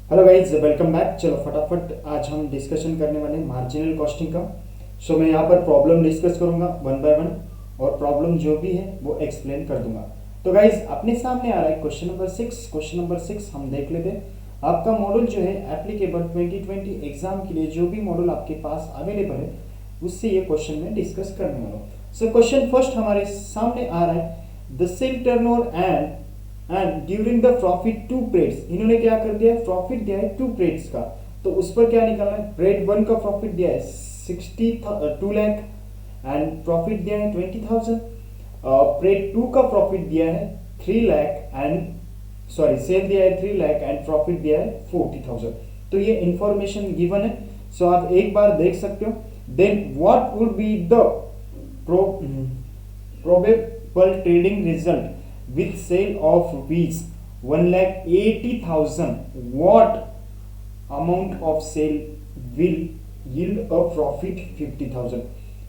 Hello guys, welcome back. चलो फटाफट आज हम डिस्कशन करने वाले हैं मार्जिनल कॉस्टिंग का। सो मैं यहाँ पर प्रॉब्लम डिस्कस करूंगा वन बाय वन और प्रॉब्लम जो भी है वो एक्सप्लेन कर दूंगा। तो गाइज अपने सामने आ रहा है क्वेश्चन नंबर 6 हम देख लेते हैं। आपका मॉडल जो है एप्लीकेबल 2020 एग्जाम के लिए जो भी मॉडल आपके पास अवेलेबल है उससे ये क्वेश्चन में डिस्कस करने वाला हूँ। सो क्वेश्चन फर्स्ट हमारे सामने आ रहा है, the sale turnover and during the profit two periods. इन्होंने क्या कर दिया है, प्रॉफिट दिया है टू पीरियड्स का। तो उस पर क्या निकालना है, पीरियड 1 का प्रॉफिट दिया है 2 लाख एंड प्रॉफिट दिया है 20,000। पीरियड 2 का प्रॉफिट दिया है 3 लाख एंड सेल दिया है 3 लाख एंड प्रॉफिट दिया है 40,000। तो ये इंफॉर्मेशन गिवन है। सो आप एक बार देख सकते हो। Then what would be the probable trading result with sale of rupees 1,80,000? What amount of sale will yield a profit 50,000?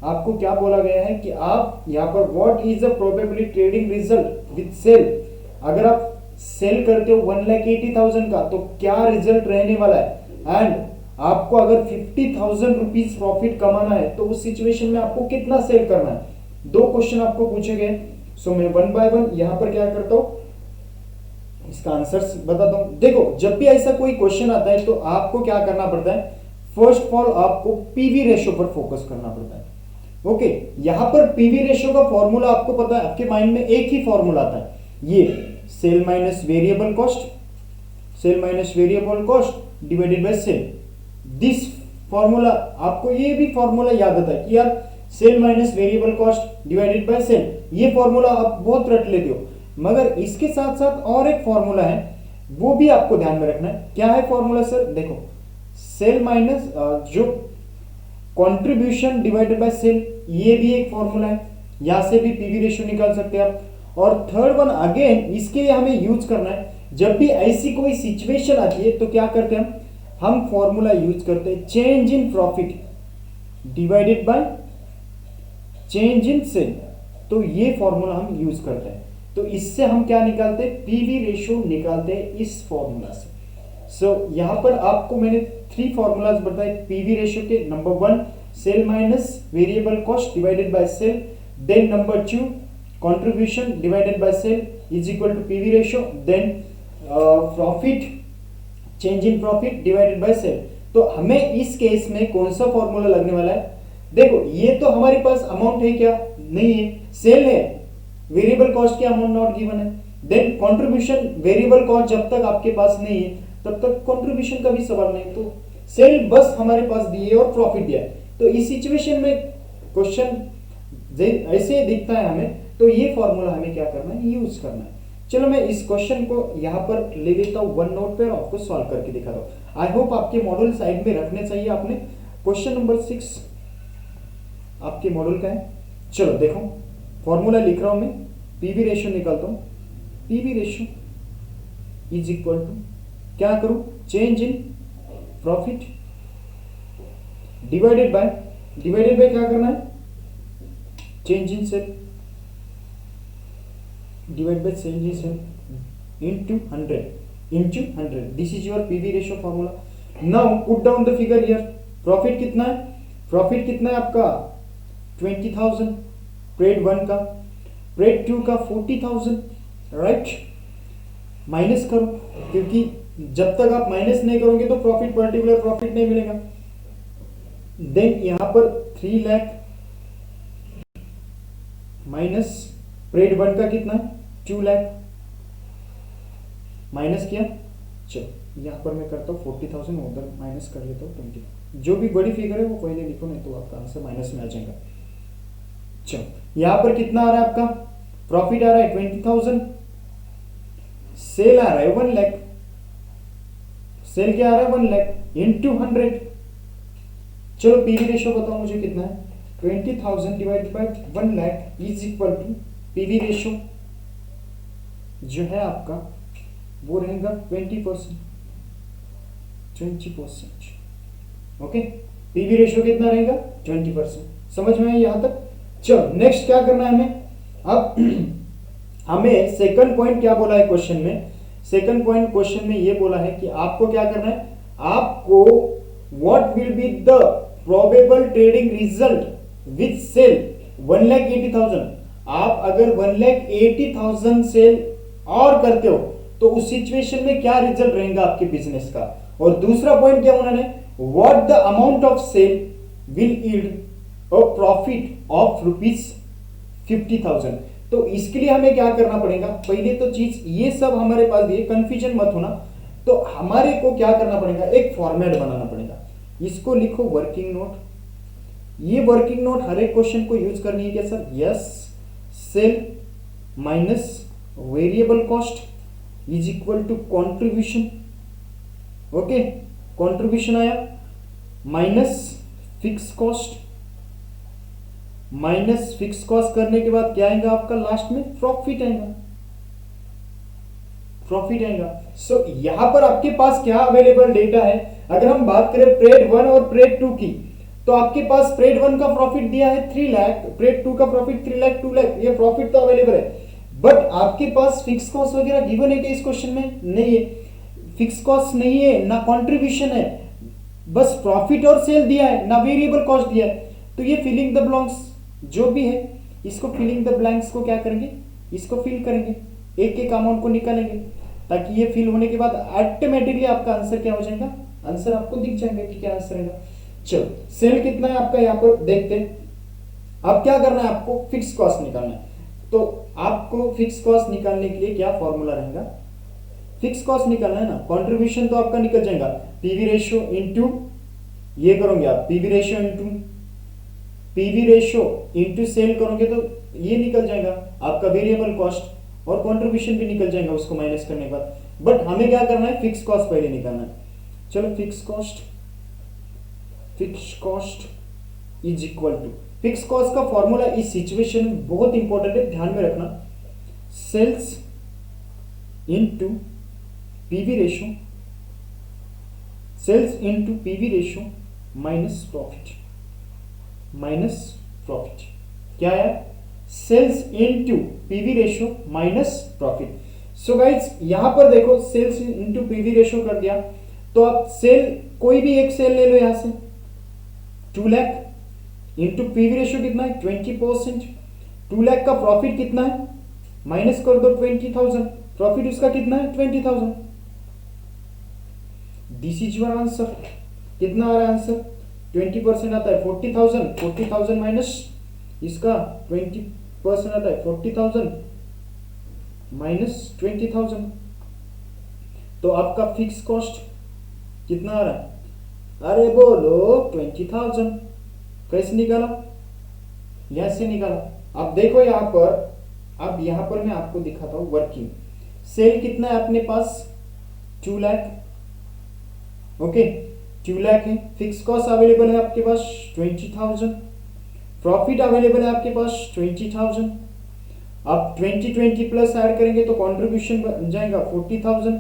आपको क्या बोला गया है कि आप यहाँ पर what is the probability trading result with sale. अगर आप सेल करते हो 1,80,000 का तो क्या रिजल्ट रहने वाला है, एंड आपको अगर 50,000 रुपीज प्रॉफिट कमाना है तो उस सिचुएशन में आपको कितना सेल करना है। दो क्वेश्चन आपको पूछे गए। सो मैं वन बाय वन यहां पर क्या करता हूं, इसका आंसर्स बताता हूं। देखो, जब भी ऐसा कोई क्वेश्चन आता है तो आपको क्या करना पड़ता है, फर्स्ट ऑफ ऑल आपको पीवी रेशियो पर फोकस करना पड़ता है। ओके, यहां पर पीवी रेशियो का फॉर्मूला आपको पता है, आपके माइंड में एक ही फॉर्मूला आता है, ये sale minus variable cost divided by sale. This formula, आपको ये भी फॉर्मूला याद आता है कि यार sale minus variable cost divided by sale, ये फॉर्मूला आप बहुत रट लेते हो, मगर इसके साथ साथ और एक फॉर्मूला है वो भी आपको ध्यान में रखना है। क्या है फॉर्मूला सर? देखो, सेल माइनस जो कंट्रीब्यूशन डिवाइडेड बाय सेल, ये भी एक फॉर्मूला है, यहां से भी पीवी रेशियो निकाल सकते हैं आप। और थर्ड वन अगेन इसके लिए हमें यूज करना है, जब भी ऐसी कोई सिचुएशन आती है तो क्या करते हैं हम फॉर्मूला यूज करते हैं change in profit divided by change in sale. तो ये फॉर्मूला हम यूज करते हैं। तो इससे हम क्या निकालते हैं, पीवी रेशियो निकालते हैं इस फॉर्मूला से। सो यहां पर आपको मैंने 3 फॉर्मूलाज बताए पीवी रेशियो के। Number 1 sale minus variable cost divided by sale, then number 2 contribution divided by sale is equal to PV ratio, then profit change in profit divided by sale. तो हमें इस केस में कौन सा formula लगने वाला है? देखो, ये तो हमारे पास अमाउंट है क्या? नहीं है, सेल है, वेरिएबल कॉस्ट की अमाउंट नॉट गिवन है। देन कंट्रीब्यूशन, वेरिएबल कॉस्ट जब तक आपके पास नहीं है तब तक कंट्रीब्यूशन का भी सवाल नहीं, तो सेल बस हमारे पास दी है और प्रॉफिट दिया है। तो इस सिचुएशन में क्वेश्चन ऐसे दिखता है हमें, तो ये फॉर्मूला हमें क्या करना है, यूज करना है। चलो मैं इस क्वेश्चन को यहाँ पर ले लेता हूँ वन नोट पर, आपको सॉल्व करके दिखाता हूँ। आई होप आपके मॉडल साइड में रखने चाहिए आपने। क्वेश्चन नंबर 6 आपके मॉडल का है। चलो देखो, फॉर्मूला लिख रहा हूं मैं, पीवी रेशियो निकालता हूं। PV ratio is equal to क्या करूं, change in profit divided by क्या करना है, change in sale divide by change in sale into 100। This is your PV ratio formula. Now put down the figure here. Profit कितना है? Profit कितना है आपका 20,000 पीरियड 1 का, पीरियड 2 का 40,000, राइट। माइनस करो, क्योंकि जब तक आप माइनस नहीं करोगे तो प्रॉफिट, पर्टिकुलर प्रॉफिट नहीं मिलेगा। देन यहां पर 3 लाख माइनस पीरियड 1 का कितना है 2 लाख, माइनस किया। चलो यहां पर मैं करता हूं 40,000, उधर माइनस कर लेता हूं 20। जो भी बड़ी फिगर है वो पहले लिखो, नहीं तो आपका आंसर माइनस में आ जाएगा। चलो यहां पर कितना आ रहा है आपका, प्रॉफिट आ रहा है 20,000, सेल आ रहा है 1 लाख। सेल क्या आ रहा है 1 लाख इंटू 100। चलो पीवी रेशियो बताओ मुझे कितना है, 20,000 divided by 1 lakh is equal to PV ratio जो है आपका वो रहेगा 20%। ओके, पीवी रेशियो कितना रहेगा 20%। समझ में है यहां तक? चलो नेक्स्ट क्या करना है हमें। अब हमें सेकंड पॉइंट क्या बोला है क्वेश्चन में, सेकंड पॉइंट क्वेश्चन में ये बोला है कि आपको क्या करना है, आपको what will be the probable trading result with sale 1,80,000। आप अगर 1,80,000 सेल और करते हो तो उस सिचुएशन में क्या रिजल्ट रहेगा आपके बिजनेस का। और दूसरा पॉइंट क्या उन्होंने, what the amount of sale will yield a profit of ₹50,000। तो इसके लिए हमें क्या करना पड़ेगा, पहले तो चीज ये सब हमारे पास दिए, कंफ्यूजन मत होना। तो हमारे को क्या करना पड़ेगा, एक फॉर्मेट बनाना पड़ेगा, इसको लिखो वर्किंग नोट। ये वर्किंग नोट हर एक क्वेश्चन को यूज करनी है क्या sir, yes. Sale minus variable cost is equal to contribution, okay, contribution आया, minus fix cost, minus fix cost करने के बाद क्या आएगा आपका, लास्ट में प्रॉफिट आएगा, प्रॉफिट आएगा। सो यहां पर आपके पास क्या अवेलेबल डेटा है, अगर हम बात करें प्रेड 1 और प्रेड 2 की, तो आपके पास प्रेड 1 का प्रॉफिट दिया है 3 लाख, प्रेड 2 का प्रॉफिट 3 लाख, 2 लाख, ये प्रॉफिट तो अवेलेबल है। बट आपके पास फिक्स कॉस्ट वगैरह गिवन है कि इस क्वेश्चन में नहीं है, फिक्स कॉस्ट नहीं है, ना कंट्रीब्यूशन है, बस प्रॉफिट और सेल दिया है, ना वेरिएबल कॉस्ट दिया है। तो ये फिलिंग द ब्लैंक्स जो भी है, इसको फिलिंग द ब्लैंक्स को क्या करेंगे, इसको फिल करेंगे, एक एक अमाउंट को निकालेंगे, ताकि ये फिल होने के बाद ऑटोमेटिकली आपका आंसर क्या हो जाएगा, आंसर आपको दिख जाएगा कि क्या आंसर है। चलो सेल कितना है आपका, यहाँ पर देखते हैं। अब क्या करना है, आपको फिक्स कॉस्ट निकालना है। तो आपको फिक्स कॉस्ट निकालने के लिए क्या फॉर्मूला रहेगा, फिक्स कॉस्ट निकालना है ना, कंट्रीब्यूशन तो आपका निकल जाएगा, पीवी रेशियो इनटू, ये करोगे आप पीवी रेशियो इनटू सेल करोगे तो ये निकल जाएगा आपका वेरिएबल कॉस्ट, और कंट्रीब्यूशन भी निकल जाएगा उसको माइनस करने के बाद। बट हमें क्या करना है, फिक्स कॉस्ट पहले निकालना है। चलो fix cost is equal to, fix cost का फॉर्मूला इस सिचुएशन में बहुत इंपॉर्टेंट है, ध्यान में रखना, sales into PV ratio, sales into PV ratio minus profit, क्या है, sales into PV ratio minus profit. So guys यहां पर देखो, सेल्स इनटू पीवी रेशियो कर दिया, तो आप सेल कोई भी एक सेल ले लो, यहां से 2 लाख इंटू पीवी रेशियो कितना है 20%, 2 लाख का प्रॉफिट कितना है, माइनस कर दो 20,000, प्रॉफिट उसका कितना है 20,000। This is your answer. कितना आ रहा है आंसर, 20% आता है 40,000, 40,000 माइनस इसका 20% आता है 40,000 माइनस 20,000। तो आपका फिक्स कॉस्ट कितना आ रहा है, अरे बोलो 20,000। कैसे निकाला, यहां से निकाला। अब देखो यहां पर, अब यहां पर मैं आपको दिखाता हूं वर्किंग। सेल कितना है अपने पास 2 लाख, ओके 2 लाख है, फिक्स कॉस्ट अवेलेबल है आपके पास 20,000, प्रॉफिट अवेलेबल है आपके पास 20,000। आप 20 प्लस ऐड करेंगे तो कंट्रीब्यूशन बन जाएगा 40,000,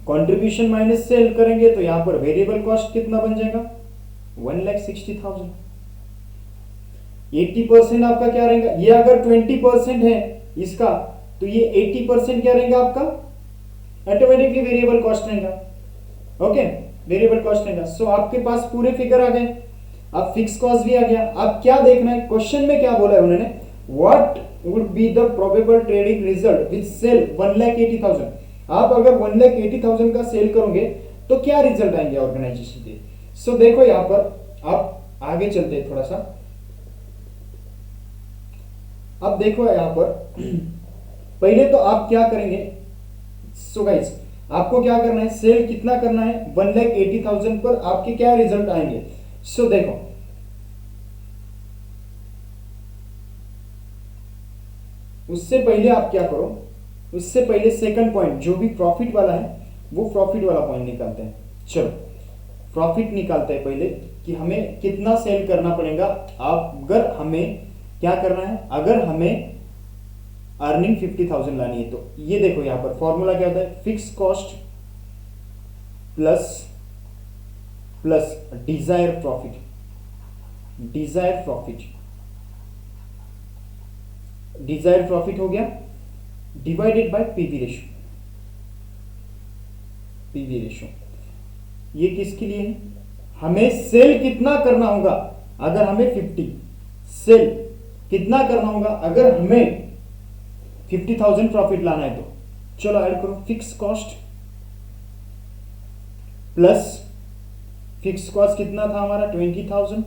कंट्रीब्यूशन माइनस सेल करेंगे तो यहां पर वेरिएबल कॉस्ट कितना बन जाएगा 1,60,000। 80% आपका क्या रहेगा, ये अगर 20% है इसका, तो ये 80% क्या रहेगा आपका, ऑटोमेटिकली वेरिएबल कॉस्ट रहेगा, ओके वेरिएबल कॉस्ट रहेगा। सो आपके पास पूरे फिगर आ गए, अब फिक्स कॉस्ट भी आ गया। अब क्या देखना है, क्वेश्चन में क्या बोला है उन्होंने, what would be the probable trading result with sale 1,80,000। आप अगर 1,80,000 का सेल करोगे तो क्या रिजल्ट आएंगे ऑर्गेनाइजेशन के। सो देखो यहां पर आप आगे चलते हैं थोड़ा सा। अब देखो यहां पर पहले तो आप क्या करेंगे, सो गाइस आपको क्या करना है, सेल कितना करना है 1,80,000 पर आपके क्या रिजल्ट आएंगे। सो देखो उससे पहले आप क्या करो, उससे पहले सेकंड पॉइंट जो भी प्रॉफिट वाला है वो प्रॉफिट वाला पॉइंट निकालते हैं। चलो प्रॉफिट निकालते हैं पहले कि हमें कितना सेल करना पड़ेगा। आप अगर हमें क्या करना है, अगर हमें अर्निंग 50,000 लानी है तो ये देखो यहां पर फॉर्मूला क्या होता है, fix cost plus Dzire profit, Dzire profit हो गया, divided by PV ratio. PV ratio ये किसके लिए है? हमें सेल कितना करना होगा अगर हमें 50 सेल कितना करना होगा अगर हमें 50,000 प्रॉफिट लाना है। तो चलो ऐड करो, fix cost plus fix cost कितना था हमारा 20,000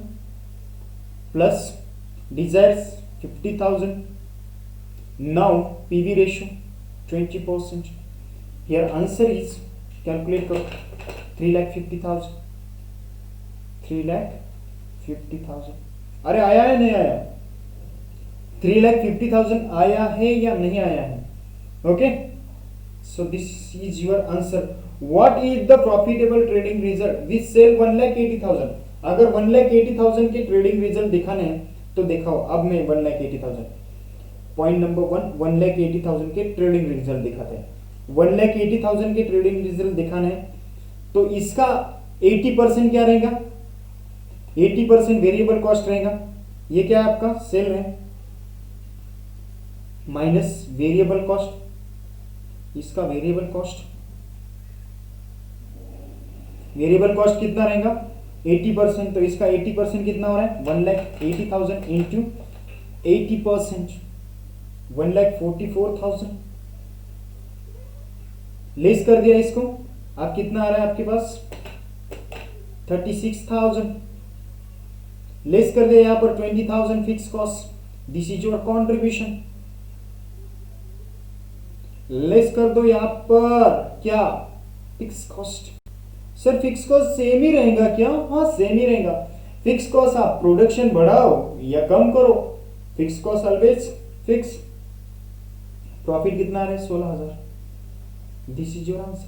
plus desires 50,000। Now PV ratio 20%। Here answer is, calculate करो, 3,50,000। 3,50,000 अरे आया है नहीं आया? 3,50,000 आया है या नहीं आया है? Okay, so this is your answer. What is the profitable trading result with sale 1,80,000? अगर 1,80,000 के ट्रेडिंग रिजल्ट दिखाने हैं तो दिखाओ। अब मैं 1,80,000, पॉइंट नंबर 1, 1,80,000 के ट्रेडिंग रिजल्ट दिखाते हैं। 1,80,000 के ट्रेडिंग रिजल्ट दिखाने हैं तो इसका 80% क्या रहेगा? 80% वेरिएबल कॉस्ट रहेगा। ये क्या है आपका? सेल है माइनस वेरिएबल कॉस्ट। इसका वेरिएबल कॉस्ट कितना रहेगा? 80%। तो इसका 80% कितना हो रहा है? 1,80,000 इंटू 80%, 1,44,000। लेस कर दिया इसको, अब कितना आ रहा है आपके पास? 36,000। लेस कर दिया यहां पर 20,000 fix cost. This is your contribution. Less कर दो यहां पर क्या? Fix cost. Sir fix cost same ही रहेगा क्या? हाँ सेम ही रहेगा। फिक्स कॉस्ट आप प्रोडक्शन बढ़ाओ या कम करो, fix cost always fix. Profit कितना आ रहा है? 16,000। This is your answer.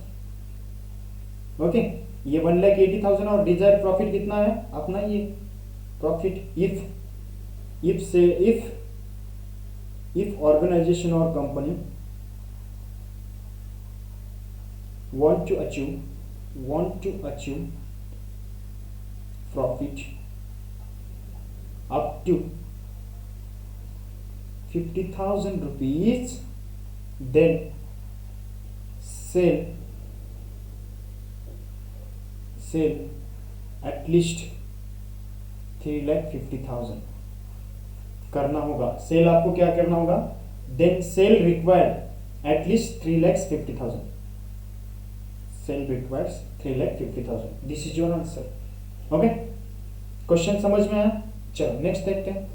Okay, ये 1,80,000 और डिजायर प्रॉफिट कितना है अपना? ये प्रॉफिट इफ ऑर्गेनाइजेशन और company want to achieve profit up to 50,000 rupees, then sell at least 3,50,000 करना होगा। सेल आपको क्या करना होगा? Then sale required at least 3,50,000। Sale requires 3,50,000। This is your answer. Okay, question समझ में आया? चलो नेक्स्ट देखते हैं।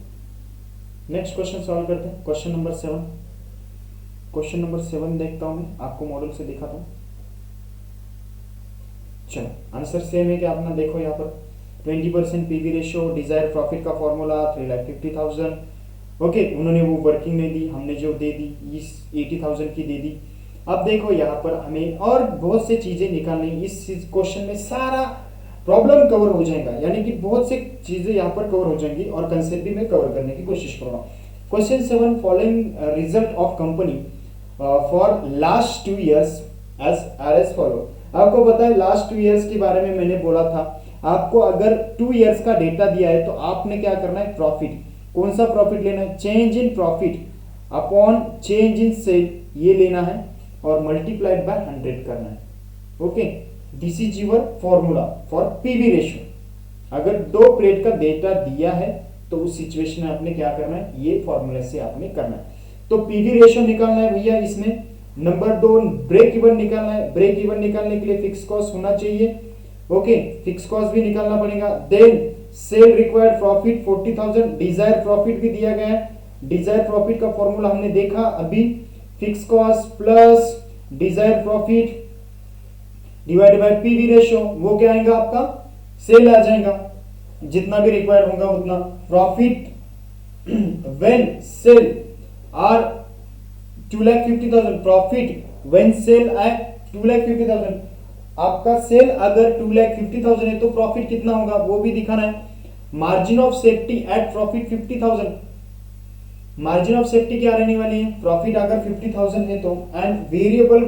नेक्स्ट क्वेश्चन सॉल्व करते हैं। Question number 7। क्वेश्चन नंबर 7 देखता हूं मैं, आपको मॉडल से दिखाता हूं। चलो आंसर सेम है कि आपने देखो यहाँ पर 20% पीवी रेशियो, डिजायर प्रॉफिट का फॉर्मूला 3,50,000। ओके, उन्होंने वो वर्किंग में दी, हमने जो दे दी इस 80,000 की दे दी। अब देखो यहाँ पर हमें और बहुत से चीजें निकालनी। इस क्वेश्चन में सारा प्रॉब्लम कवर हो जाएगा, यानी कि बहुत से चीजें यहाँ पर कवर हो जाएंगी और कंसेप्ट भी मैं कवर करने की कोशिश करूंगा। Question 7, following result of company for last 2 years as follow. आपको पता है लास्ट 2 years के बारे में मैंने बोला था, आपको अगर 2 years का डेटा दिया है तो आपने क्या करना है? प्रॉफिट, कौन सा प्रॉफिट लेना है? Change in profit upon change in sale, ये लेना है और मल्टीप्लाइड बाय 100 करना है। Okay, this is your formula for PV ratio. अगर 2 प्लेट का डेटा दिया है तो उस सिचुएशन में आपने क्या करना है? ये फॉर्मूला से आपने करना है। तो पीवी रेशियो निकालना है भैया इसमें। नंबर 2 ब्रेक इवन निकालना है। ब्रेक इवन निकालने के लिए फिक्स कॉस्ट होना चाहिए। ओके, फिक्स कॉस्ट भी निकालना पड़ेगा। Then sale required profit 40,000, desire profit भी दिया गया है। डिजायर प्रॉफिट का फॉर्मूला हमने देखा अभी, fix cost plus Dzire profit divided by PV ratio, वो क्या आएगा आपका? सेल आ जाएगा, जितना भी रिक्वायर्ड होगा उतना। Profit when sale are 2,50,000, profit when sale at 2,50,000। आपका सेल अगर 2,50,000 है तो प्रॉफिट कितना होगा वो भी दिखाना है। Margin of safety eight profit 50,000, margin of safety क्या रहने वाली है? प्रॉफिट अगर 50,000 है तो, एंड वेरिएबल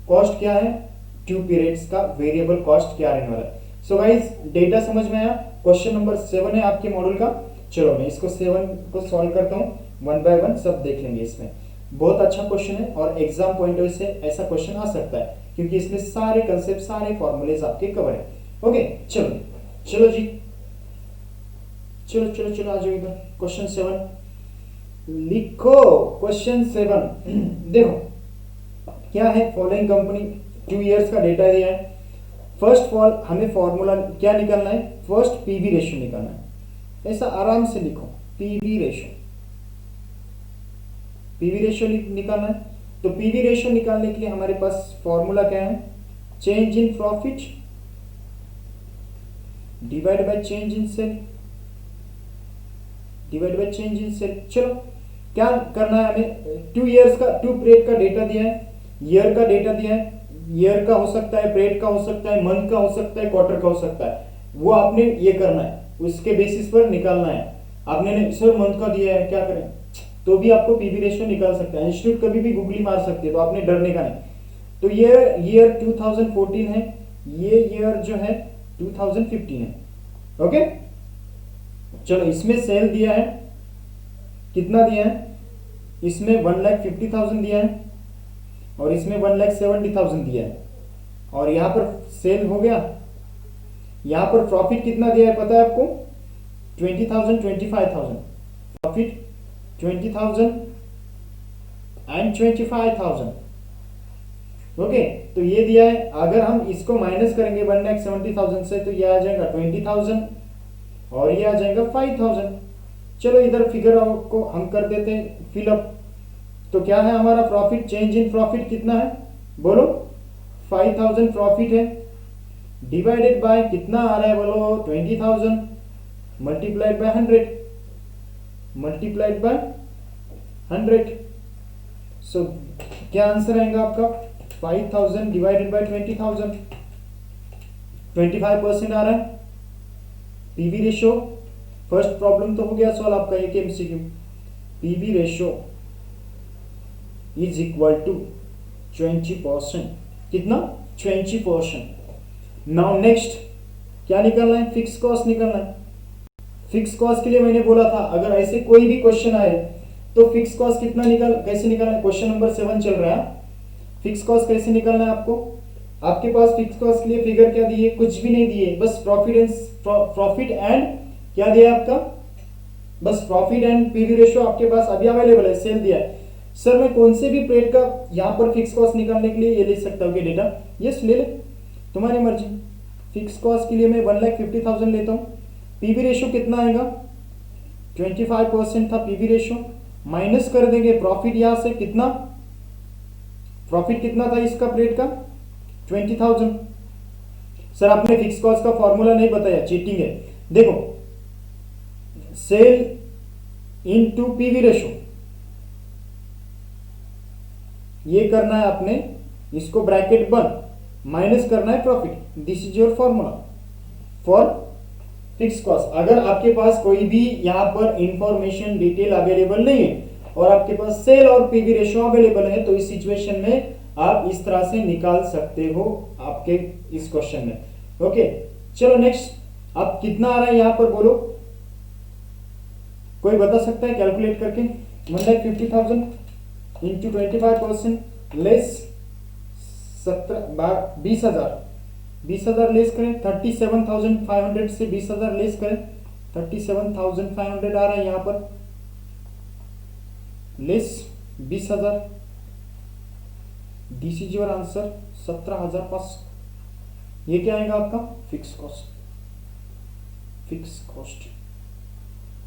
कॉस्ट क्या है? 2 पीरियड्स का वेरिएबल कॉस्ट क्या रहने वाला है? सो गाइस, डेटा समझ में आया? क्वेश्चन नंबर 7 है आपके मॉड्यूल का। चलो मैं इसको 7 को सॉल्व करता हूं, 1 by 1 सब देख लेंगे इसमें। बहुत अच्छा क्वेश्चन है और एग्जाम पॉइंट ऑफ व्यू से ऐसा क्वेश्चन आ सकता है क्योंकि इसमें सारे कंसेप्ट सारे फॉर्मूलेज आपके कवर है। ओके चलो चलो जी, चलो चलो चलो आ जाओ इधर। क्वेश्चन 7 लिखो। क्वेश्चन 7 देखो क्या है, फॉलोइंग कंपनी 2 इयर्स का डेटा दिया है। फर्स्ट ऑफ ऑल हमें फॉर्मूला क्या निकालना है, फर्स्ट पीवी रेशियो निकालना है। ऐसा आराम से लिखो, पीवी रेशियो, पीवी रेशियो निकालना है। तो पीवी रेशियो निकालने के लिए हमारे पास फॉर्मूला क्या है, change in profit divide by change in sale, divide by change in sale. चलो क्या करना है हमें, 2 इयर्स का 2 पीरियड का डेटा दिया है, ईयर का डेटा दिया है, ईयर का हो सकता है, पीरियड का हो सकता है, मंथ का हो सकता है, क्वार्टर का हो सकता है, वो आपने ये करना है, उसके बेसिस पर निकालना है। आपने सर मंथ का दिया है क्या करें, तो भी आपको पीवी रेशियो निकाल सकते हैं। इंस्टीट्यूट कभी भी गूगली मार सकते हैं, तो आपने डरने का नहीं। तो ये ईयर 2014 है, ये ईयर जो है 2015 है। ओके चलो इसमें सेल दिया है, कितना दिया है, इसमें 1,50,000 दिया है और इसमें 1,70,000 दिया है। और यहां पर सेल हो गया, यहां पर प्रॉफिट कितना दिया है पता है आपको, 20,000 25,000, प्रॉफिट 20,000 एंड 25,000। ओके तो ये दिया है। अगर हम इसको माइनस करेंगे 1,70,000 से तो ये आ जाएगा 20,000 और ये आ जाएगा 5,000। चलो इधर फिगर को हम कर देते हैं फिलअप। तो क्या है हमारा प्रॉफिट, चेंज इन प्रॉफिट कितना है बोलो, 5,000 प्रॉफिट है, डिवाइडेड बाय कितना आ रहा है बोलो, 20,000 मल्टीप्लाइड बाय 100, मल्टीप्लाइड बाय 100। सो क्या आंसर आएगा आपका, 5,000 डिवाइडेड बाय 20,000, 25% आ रहा है पीवी रेशियो। फर्स्ट प्रॉब्लम तो हो गया सॉल्व आपका, एक MCQ. PV ratio is equal to 20%, कितना 20%। नाउ नेक्स्ट क्या निकालना है, फिक्स कॉस्ट निकालना है। फिक्स कॉस्ट के लिए मैंने बोला था अगर ऐसे कोई भी क्वेश्चन आए तो फिक्स कॉस्ट कितना कैसे निकालना है, क्वेश्चन नंबर 7 चल रहा है। फिक्स कॉस्ट कैसे निकालना है आपको, आपके पास फिक्स कॉस्ट के लिए फिगर क्या दिए, कुछ भी नहीं दिए, बस प्रॉफिट एंड क्या दिया आपका, बस प्रॉफिट एंड पीवी रेशियो आपके पास अभी अवेलेबल है, सेल दिया है। सर मैं कौन से भी पीरियड का यहां पर फिक्स कॉस्ट निकालने के लिए ये ले सकता हूँ डेटा, यस ले ले, तुम्हारी मर्जी। फिक्स कॉस्ट के लिए मैं 1,50,000 लेता हूँ। पीवी रेशियो कितना आएगा, 25% था पीवी रेशियो, माइनस कर देंगे प्रॉफिट, यहां से कितना, प्रॉफिट कितना था इसका पीरियड का, 20,000। सर आपने फिक्स कॉस्ट का फॉर्मूला नहीं बताया, चीटिंग है। देखो सेल इनटू पीवी रेशियो, ये करना है आपने, इसको ब्रैकेट बंद, माइनस करना है profit, this is your formula for fix cost. अगर आपके पास कोई भी यहां पर इंफॉर्मेशन डिटेल अवेलेबल नहीं है और आपके पास सेल और पीवी रेशियो अवेलेबल है तो इस सिचुएशन में आप इस तरह से निकाल सकते हो आपके इस क्वेश्चन में। ओके चलो नेक्स्ट, आप कितना आ रहा है यहां पर बोलो, कोई बता सकता है कैलकुलेट करके, 1,50,000 इंटू 25% लेस 20,000 लेस करें, 37,500 से 20,000 लेस करें, 37,500 आ रहा है यहां पर, less 20,000, this is your answer 17,500। ये क्या आएगा आपका fix cost, fix cost.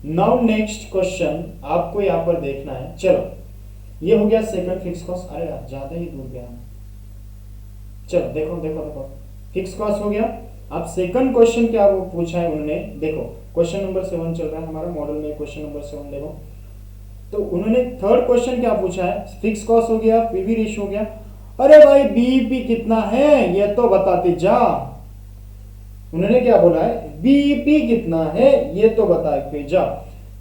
Now next question आपको यहां पर देखना है। चलो ये हो गया सेकंड फिक्स कॉस्ट, अरे यार ज्यादा ही दूर गया। चलो देखो देखो देखो, फिक्स कॉस्ट हो गया। अब सेकंड क्वेश्चन क्या वो पूछा है उन्होंने, देखो क्वेश्चन नंबर 7 चल रहा है हमारा मॉडल में, क्वेश्चन नंबर 7 देखो। तो उन्होंने थर्ड क्वेश्चन क्या पूछा है, फिक्स कॉस्ट हो गया, पीवी रेशियो हो गया, अरे भाई बीईपी कितना है ये तो बताते जा। उन्होंने क्या बोला है, बीईपी कितना है ये तो बताते जा।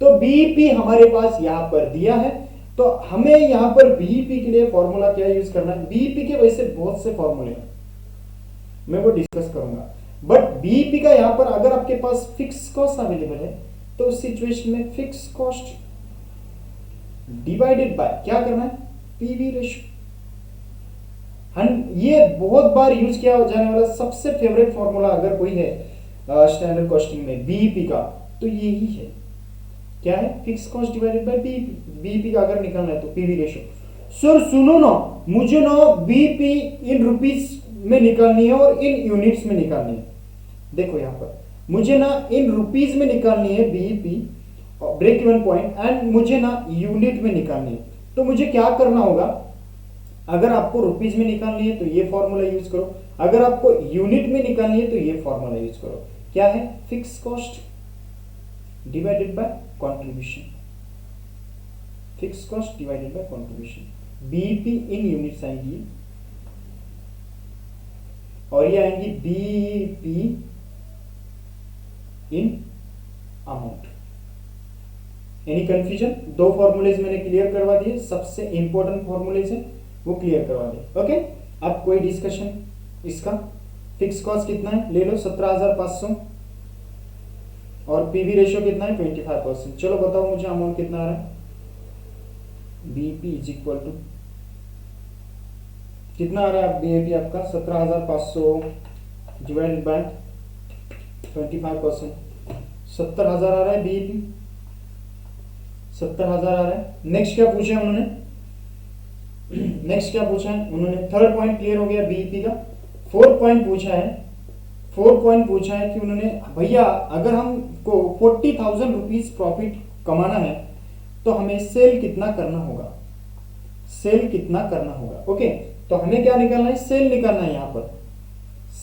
तो बीईपी हमारे पास यहां पर दिया है, तो हमें यहां पर बीईपी के लिए फॉर्मूला क्या यूज करना है। बीईपी के वैसे बहुत से फॉर्मूले हैं, मैं वो डिस्कस करूंगा, बट बीईपी का यहां पर अगर आपके पास फिक्स कॉस्ट अवेलेबल है तो उस सिचुएशन में फिक्स कॉस्ट डिवाइडेड बाय क्या करना है, पीवी रेशियो। ये बहुत बार यूज किया जाने वाला सबसे फेवरेट फॉर्मूला अगर कोई है स्टैंडर्ड कॉस्टिंग में बीईपी का, तो यही है। क्या है? Fix cost divided bye BEP. BEP का अगर निकालना है तो पीवी रेशियो। सर सुनो ना, मुझे ना बीईपी इन रुपीस में निकालनी है और इन यूनिट्स में निकालनी है। देखो यहां पर मुझे ना इन रुपीस में निकालनी है BEP break even point, and मुझे ना यूनिट में निकालनी है। तो मुझे क्या करना होगा? अगर आपको रुपीस में निकालनी है तो ये फॉर्मूला यूज करो, अगर आपको यूनिट में निकालनी है तो ये फॉर्मूला यूज करो। क्या है? Fix cost divided by contribution. Fix cost divided by contribution. BEP in units आएंगी और ये आएंगी BEP in amount. Any confusion? दो फॉर्मूलेज मैंने क्लियर करवा दिए, सबसे इंपॉर्टेंट फॉर्मूलेज है वो क्लियर करवा दिए। ओके, अब कोई डिस्कशन इसका? फिक्स कॉस्ट कितना है? ले लो 17,500 और पीवी रेशियो कितना है? 25%। चलो बताओ मुझे अमाउंट कितना आ रहा है? बीईपी इज इक्वल टू कितना आ रहा है बीईपी आपका? 17,500 डिवाइडेड बाय 25%। 70,000 आ रहा है बीईपी, 70,000 आ रहा है। नेक्स्ट क्या पूछा है उन्होंने? नेक्स्ट क्या पूछा है उन्होंने? थर्ड पॉइंट क्लियर हो गया बीईपी का। फोर्थ पॉइंट पूछा है, फोर्थ पॉइंट पूछा है कि उन्होंने भैया अगर हमको 40,000 रुपीज प्रॉफिट कमाना है तो हमें सेल कितना करना होगा? सेल कितना करना होगा? ओके, तो हमें क्या निकालना है? सेल निकालना है। यहां पर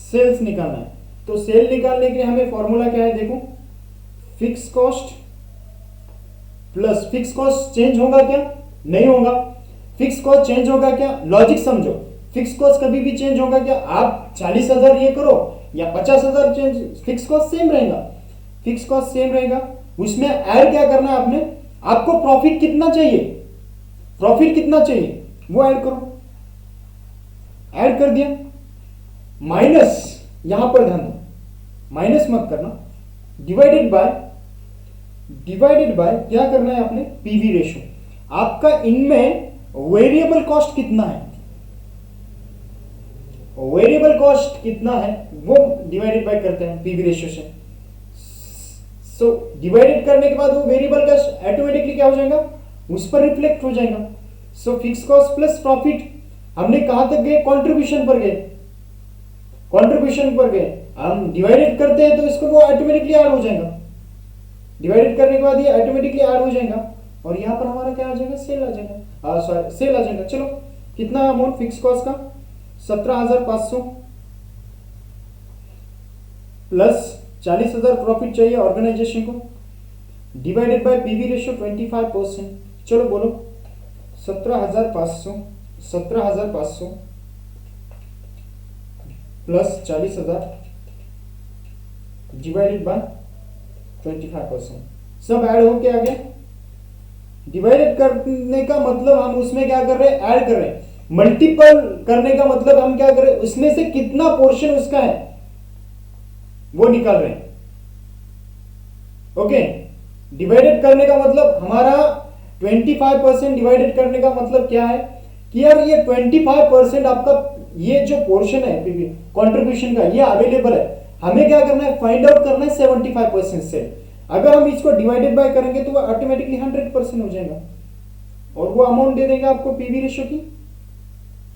सेल्स निकालना है। तो सेल निकालने के लिए हमें फॉर्मूला क्या है? देखो, fix cost plus fix cost change होगा क्या? नहीं होगा। फिक्स कॉस्ट चेंज होगा क्या? लॉजिक समझो, फिक्स कॉस्ट कभी भी चेंज होगा क्या? आप 40,000 ये करो या 50,000 चेंज, फिक्स कॉस्ट सेम रहेगा। फिक्स कॉस्ट सेम रहेगा। उसमें ऐड क्या करना है आपने? आपको प्रॉफिट कितना चाहिए? प्रॉफिट कितना चाहिए वो ऐड करो। ऐड कर दिया, माइनस, यहां पर ध्यान दो, माइनस मत करना, डिवाइडेड बाय क्या करना है आपने? PV ratio. आपका इनमें वेरिएबल कॉस्ट कितना है? वेरिएबल कॉस्ट कितना है वो डिवाइडेड बाय करते हैं पीवी रेशियो से। सो डिवाइडेड करने के बाद वो वेरिएबल कॉस्ट ऑटोमेटिकली क्या हो जाएगा? उस पर रिफ्लेक्ट हो जाएगा। So fix cost plus profit, हमने कहां तक गए? कंट्रीब्यूशन पर गए। कंट्रीब्यूशन पर गए, हम डिवाइडेड करते हैं तो इसको वो ऑटोमेटिकली ऐड हो जाएगा। डिवाइडेड करने के बाद ये ऑटोमेटिकली ऐड हो जाएगा और यहां पर हमारा क्या आ जाएगा? सेल आ जाएगा। सॉरी, सेल आ जाएगा। चलो, कितना अमाउंट फिक्स कॉस्ट का? 17,500 प्लस 40,000 प्रॉफिट चाहिए ऑर्गेनाइजेशन को, डिवाइडेड बाय पीवी रेशियो 25%। चलो बोलो, 17,500 प्लस 40,000 डिवाइडेड बाय 25%। सब ऐड होके आ गया। डिवाइडेड करने का मतलब हम उसमें क्या कर रहे हैं? ऐड कर रहे हैं। मल्टीपल करने का मतलब हम क्या कर रहे हैं? उसमें से कितना पोर्शन उसका है वो निकाल रहे हैं। ओके, डिवाइडेड करने का मतलब हमारा 25% डिवाइडेड करने का मतलब क्या है कि यार ये 25% आपका ये जो पोर्शन है कंट्रीब्यूशन का ये अवेलेबल है, हमें क्या करना है? फाइंड आउट करना है 75% से। अगर हम इसको डिवाइडेड बाय करेंगे तो वो ऑटोमेटिकली 100% हो जाएगा और वो अमाउंट दे देगा आपको पीवी रेशियो की,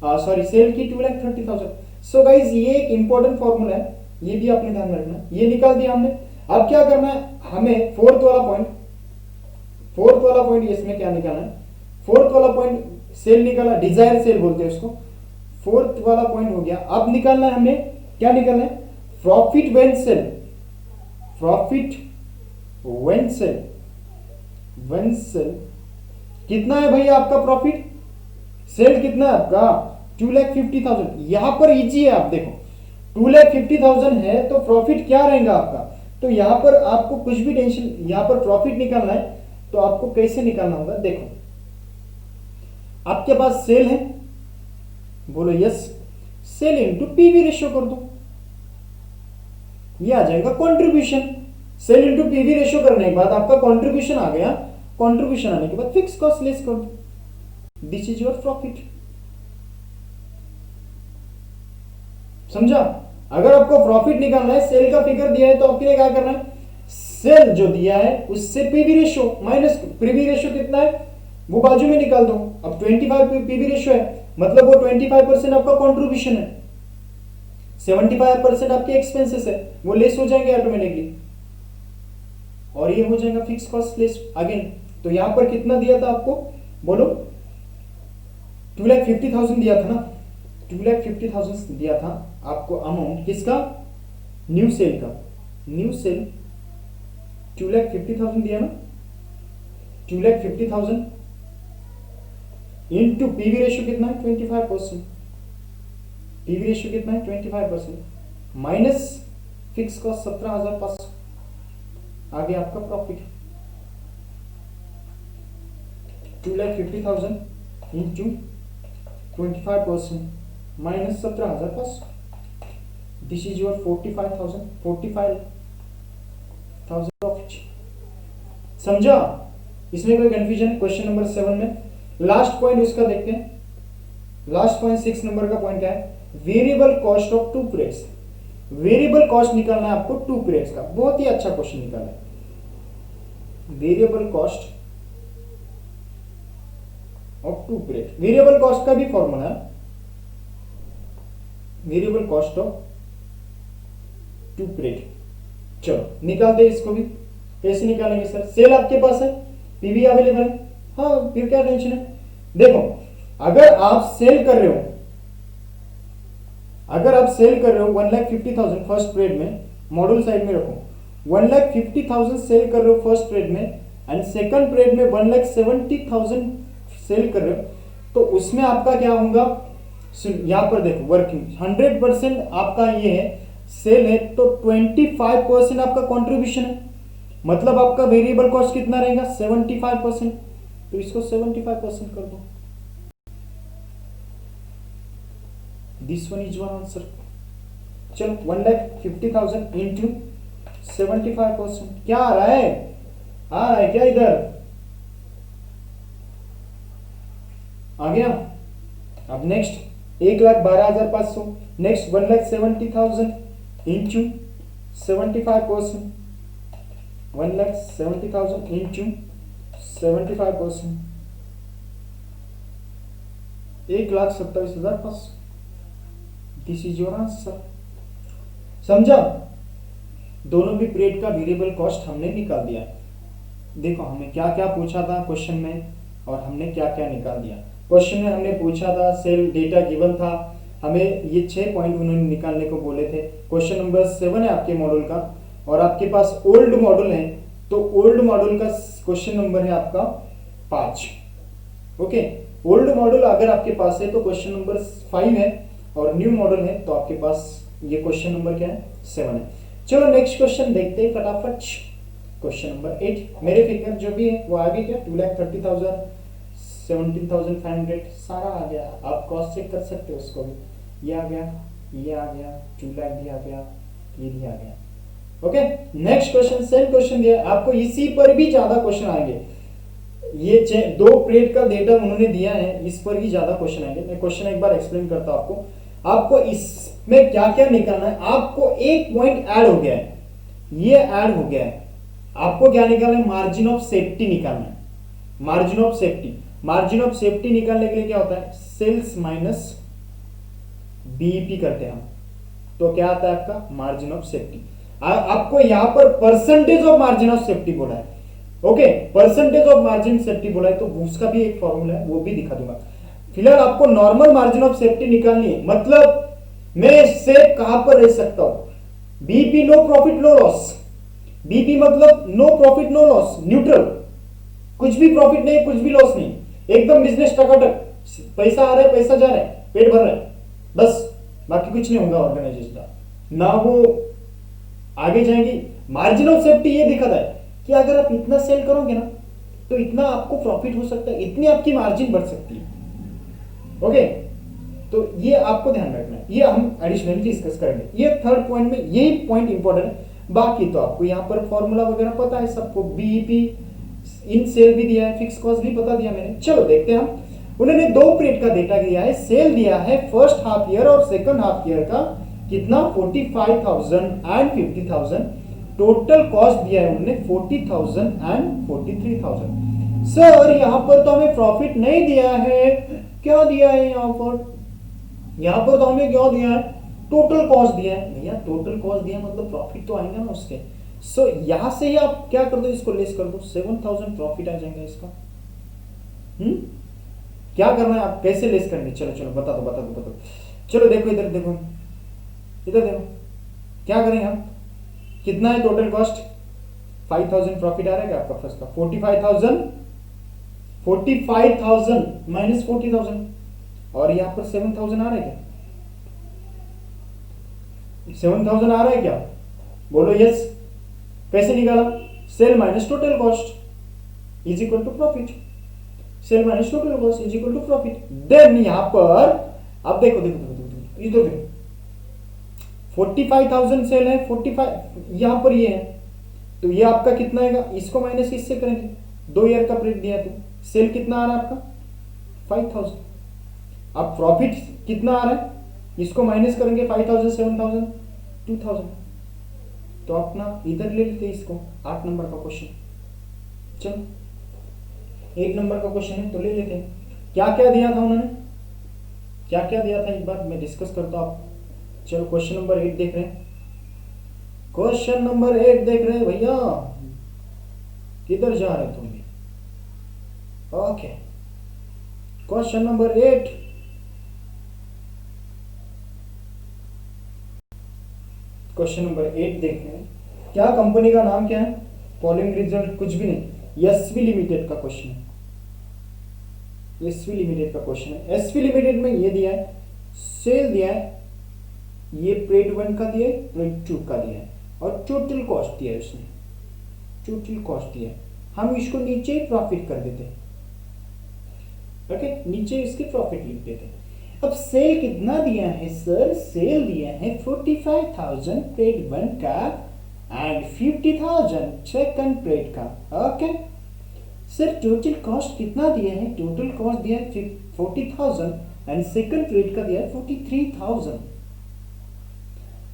सॉरी सेल की 2,30,000। सो गाइज ये एक इंपॉर्टेंट फॉर्मूला है, ये भी आपने ध्यान में रखना। ये निकाल दिया हमने। अब क्या करना है हमें? फोर्थ वाला पॉइंट इसमें क्या निकालना है? फोर्थ वाला पॉइंट सेल निकाला, डिजायर सेल बोलते हैं उसको। फोर्थ वाला पॉइंट हो गया। अब निकालना है हमें, क्या निकालना है? Profit when sale. Profit when sale कितना है भैया आपका प्रॉफिट? सेल कितना है आपका? 2,50,000। यहां पर इजी है, आप देखो 2,50,000 है तो प्रॉफिट क्या रहेगा आपका? तो यहां पर आपको कुछ भी टेंशन, यहां पर प्रॉफिट निकालना है तो आपको कैसे निकालना होगा? देखो, आपके पास सेल है, बोलो yes, sale into PV ratio कर दो, ये आ जाएगा contribution. Sale into PV ratio करने के बाद आपका कंट्रीब्यूशन आ गया। कंट्रीब्यूशन आने के बाद फिक्स कॉस्ट लेस कर दो, दिस इज योर प्रॉफिट। समझा? अगर आपको प्रॉफिट निकालना है, सेल का फिगर दिया है तो आपके लिए क्या करना है, सेल जो दिया है उससे PV ratio minus PV ratio कितना है वो बाजू में निकाल दो। अब 25 पीवी रेशियो है, मतलब वो 25% आपका कंट्रीब्यूशन है, 75% आपके एक्सपेंसेस है, वो लेस हो जाएंगे ऑटोमेटिकली, और ये हो जाएगा फिक्स कॉस्ट लेस अगेन। तो यहां पर कितना दिया था आपको, बोलो? 2,50,000 दिया था ना, 2,50,000 दिया था आपको अमाउंट किसका, न्यू सेल का। न्यू सेल 2,50,000 दिया ना, 2,50,000 इंटू पीवी रेशियो कितना है 25%, पीवी रेशियो कितना है 25%, माइनस फिक्स कॉस्ट 17,500, आगे आपका profit 2,50,000 into 25% minus 17,500, this is your 45,000 profit. समझा? इसमें कोई कंफ्यूजन है? क्वेश्चन नंबर 7 में लास्ट पॉइंट उसका देखते हैं। लास्ट पॉइंट 6 नंबर का पॉइंट क्या है, variable cost of 2 periods. Variable cost निकालना है आपको 2 पीरियड्स का, बहुत ही अच्छा क्वेश्चन निकाला है। Variable cost of 2 period, variable cost का भी फॉर्मूला है, वेरिएबल कॉस्ट ऑफ 2 पीरियड। चलो निकालते हैं इसको भी। कैसे निकालेंगे सर? सेल आपके पास है, पीवी अवेलेबल है, हाँ फिर क्या टेंशन है। देखो अगर आप सेल कर रहे हो, अगर आप सेल कर रहे हो 1,50,000 फर्स्ट पीरियड में, मॉड्यूल साइड में रखो, 1,50,000 सेल कर रहे हो फर्स्ट पीरियड में, एंड सेकंड पीरियड में 1,70,000 सेल कर रहे हो, तो उसमें आपका क्या होगा, यहां पर देखो वर्किंग 100% आपका ये है सेल है, तो 25% आपका कंट्रीब्यूशन है, मतलब आपका वेरिएबल कॉस्ट कितना रहेगा 75%, तो इसको 75% कर दो। This one is one answer. चलो 1,50,000 इंटू 75%, क्या आ रहा है, आ रहा है क्या इधर, आ गया। अब next 1,12,500, next 1,70,000 into 75%, 1,70,000 into 75%, 1,27,500, this is your answer. समझा? दोनों भी पीरियड का वेरिएबल कॉस्ट हमने निकाल दिया। देखो हमें क्या क्या पूछा था क्वेश्चन में, और हमने क्या क्या निकाल दिया। क्वेश्चन में हमने पूछा था, सेल डेटा गिवन था, हमें ये 6 पॉइंट उन्होंने निकालने को बोले थे। क्वेश्चन नंबर 7 है आपके मॉड्यूल का, और आपके पास ओल्ड मॉड्यूल है, तो ओल्ड मॉड्यूल का क्वेश्चन नंबर है आपका 5। ओके, ओल्ड मॉड्यूल अगर आपके पास है तो क्वेश्चन नंबर 5 है, और न्यू मॉड्यूल है तो आपके पास ये क्वेश्चन नंबर क्या है 7 है। चलो नेक्स्ट क्वेश्चन देखते हैं फटाफट। क्वेश्चन नंबर 8, मेरे फिगर जो भी है वो आ गई क्या, 2,30,000, 17,500 सारा आ गया। आप क्रॉस चेक कर सकते हो उसको भी, ये आ गया, ये आ गया, 2 लाख भी आ गया, ये भी आ गया। Okay, next question same question दिया आपको, इसी पर भी ज्यादा क्वेश्चन आएंगे। ये 2 पीरियड का डेटा उन्होंने दिया है, इस पर ही ज्यादा क्वेश्चन आएंगे। मैं क्वेश्चन एक बार एक्सप्लेन करता हूं आपको। आपको इसमें क्या क्या निकालना है, आपको एक पॉइंट ऐड हो गया है, ये ऐड हो गया है। आपको क्या निकालना है, मार्जिन ऑफ सेफ्टी निकालना है। Margin of safety, margin of safety निकालने के लिए क्या होता है, सेल्स माइनस बीईपी करते हैं हम, तो क्या आता है आपका मार्जिन ऑफ सेफ्टी। आपको यहां पर percentage of margin of safety बोला है। Okay, percentage of margin safety बोला है, तो उसका भी एक फॉर्मूला है, वो भी दिखा दूंगा। फिलहाल आपको नॉर्मल मार्जिन ऑफ सेफ्टी निकालनी है, मतलब मैं सेफ कहां पर रह सकता हूं, BP no profit no loss, BP मतलब no profit no loss, neutral, कुछ भी प्रॉफिट नहीं कुछ भी लॉस नहीं, एकदम बिजनेस टकाटक, पैसा आ रहा है पैसा जा रहा है, पेट भर रहा है, बस बाकी कुछ नहीं होगा ऑर्गेनाइजेशन का, ना वो आगे जाएंगी। मार्जिन ऑफ सेफ्टी ये दिखाता है कि अगर आप इतना सेल करोगे ना तो इतना आपको प्रॉफिट हो सकता है, इतनी आपकी मार्जिन बढ़ सकती है। ओके, तो ये आपको ध्यान रखना है, ये हम एडिशनली डिस्कस करेंगे। ये थर्ड पॉइंट में यही पॉइंट इंपॉर्टेंट है, बाकी तो आपको यहाँ पर फॉर्मूला वगैरह पता है सबको, बीईपी इन सेल भी दिया है, फिक्स कॉस्ट भी बता दिया मैंने। चलो देखते हैं हम उन्होंने दो पीरियड का डेटा दिया है, सेल दिया है फर्स्ट हाफ ईयर और सेकंड हाफ ईयर का, कितना 45,000 एंड 50,000, टोटल कॉस्ट दिया है उन्होंने 40,000 एंड 43,000। सर यहां पर तो हमें प्रॉफिट नहीं दिया है, क्या दिया है यहां पर? यहां पर तो हमें क्या दिया है? टोटल कॉस्ट दिया है। भैया टोटल कॉस्ट दिया मतलब प्रॉफिट तो आएगा ना उसके। सो यहां से ही आप क्या कर दो, इसको लेस कर दो, 7,000 प्रॉफिट आ जाएगा इसका। क्या करना है, आप कैसे लेस करेंगे? चलो चलो बता दो। चलो देखो इधर देखो, क्या करेंगे हम? कितना है टोटल कॉस्ट? 5,000 प्रॉफिट आ रहा है आपका फर्स्ट का, 45,000 माइनस 40,000, और यहां पर 7,000 आ रहा है क्या? 7,000 आ रहा है क्या? बोलो यस। कैसे निकाला? Sale minus total cost is equal to profit. Sale minus total cost is equal to profit. Then यहां पर अब देखो इधर देखो, 45,000 सेल है, 45 यहां पर ये है, तो ये आपका कितना आएगा? इसको माइनस इससे करेंगे, 2 ईयर का पीरियड दिया तो सेल कितना आ रहा है आपका? 5,000। अब प्रॉफिट कितना आ रहा है? इसको माइनस करेंगे, 5,000, 7,000, 2,000। तो अपना इधर ले लेते इसको, 8 नंबर का क्वेश्चन। चलो 1 नंबर का क्वेश्चन है तो ले लेते हैं। क्या क्या दिया था उन्होंने, क्या क्या दिया था एक बार मैं डिस्कस करता हूं। आप चलो क्वेश्चन नंबर 8 देख रहे हैं, क्वेश्चन नंबर 8 देख रहे हैं भैया, किधर जा रहे तुम भी? Okay question number 8, question number 8 देख रहे हैं। क्या कंपनी का नाम क्या है? फॉलोइंग रिजल्ट कुछ भी नहीं, एसवी लिमिटेड का क्वेश्चन है, एसवी लिमिटेड का क्वेश्चन है। एसवी लिमिटेड में ये दिया है, सेल दिया है, ये पीरियड 1 का दिया है, पीरियड 2 का दिया है, और टोटल कॉस्ट दिया है उसने, टोटल कॉस्ट दिया है। हम इसको नीचे ही प्रॉफिट कर देते हैं, ओके नीचे इसके प्रॉफिट लिख देते हैं। अब सेल कितना दिया है सर? सेल दिया है 45,000 पीरियड 1 का एंड 50,000 सेकंड पीरियड का, ओके। सर टोटल कॉस्ट कितना दिया है? टोटल कॉस्ट दिया है 40,000 एंड सेकंड पीरियड का दिया है 43,000।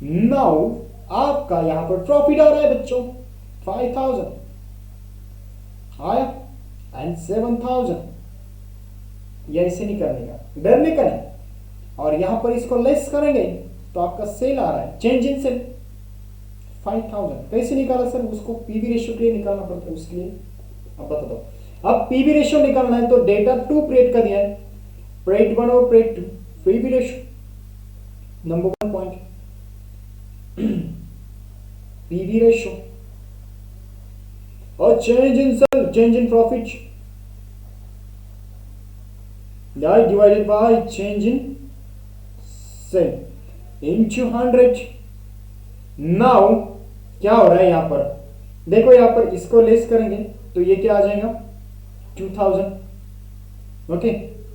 नाउ आपका यहां पर प्रॉफिट आ रहा है बच्चों, 5,000 आया एंड 7,000, या इसे नहीं करने का, डरने का नहीं, और यहां पर इसको लेस करेंगे तो आपका सेल आ रहा है, चेंज इन सेल 5,000। कैसे निकाला सर? उसको पीवी रेशियो के लिए निकालना पड़ता है, उसके लिए अब बता दो। अब पीवी रेशियो निकालना है तो डेटा 2 पीरियड का दिया है, पीरियड 1 और period 2, PV ratio number 1 point, PV ratio और change in sale, change in profit divided by change in sale into 100। Now क्या हो रहा है यहां पर? देखो यहां पर इसको लेस करेंगे तो ये क्या आ जाएगा? 2,000, ओके।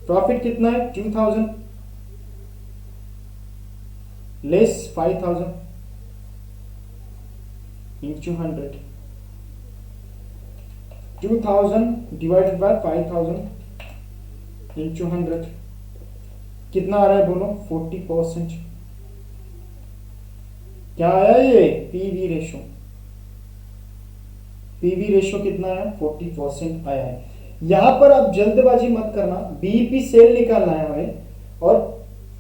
प्रॉफिट कितना है? 2,000 less 5,000 into 100, 2,000 divided by 5,000 into 100 कितना आ रहा है बोलो? 40%। क्या आया ये? पीवी रेशो, पीवी रेशो कितना आया? 40% आया है। यहां पर आप जल्दबाजी मत करना, बीईपी सेल निकालना है हमें और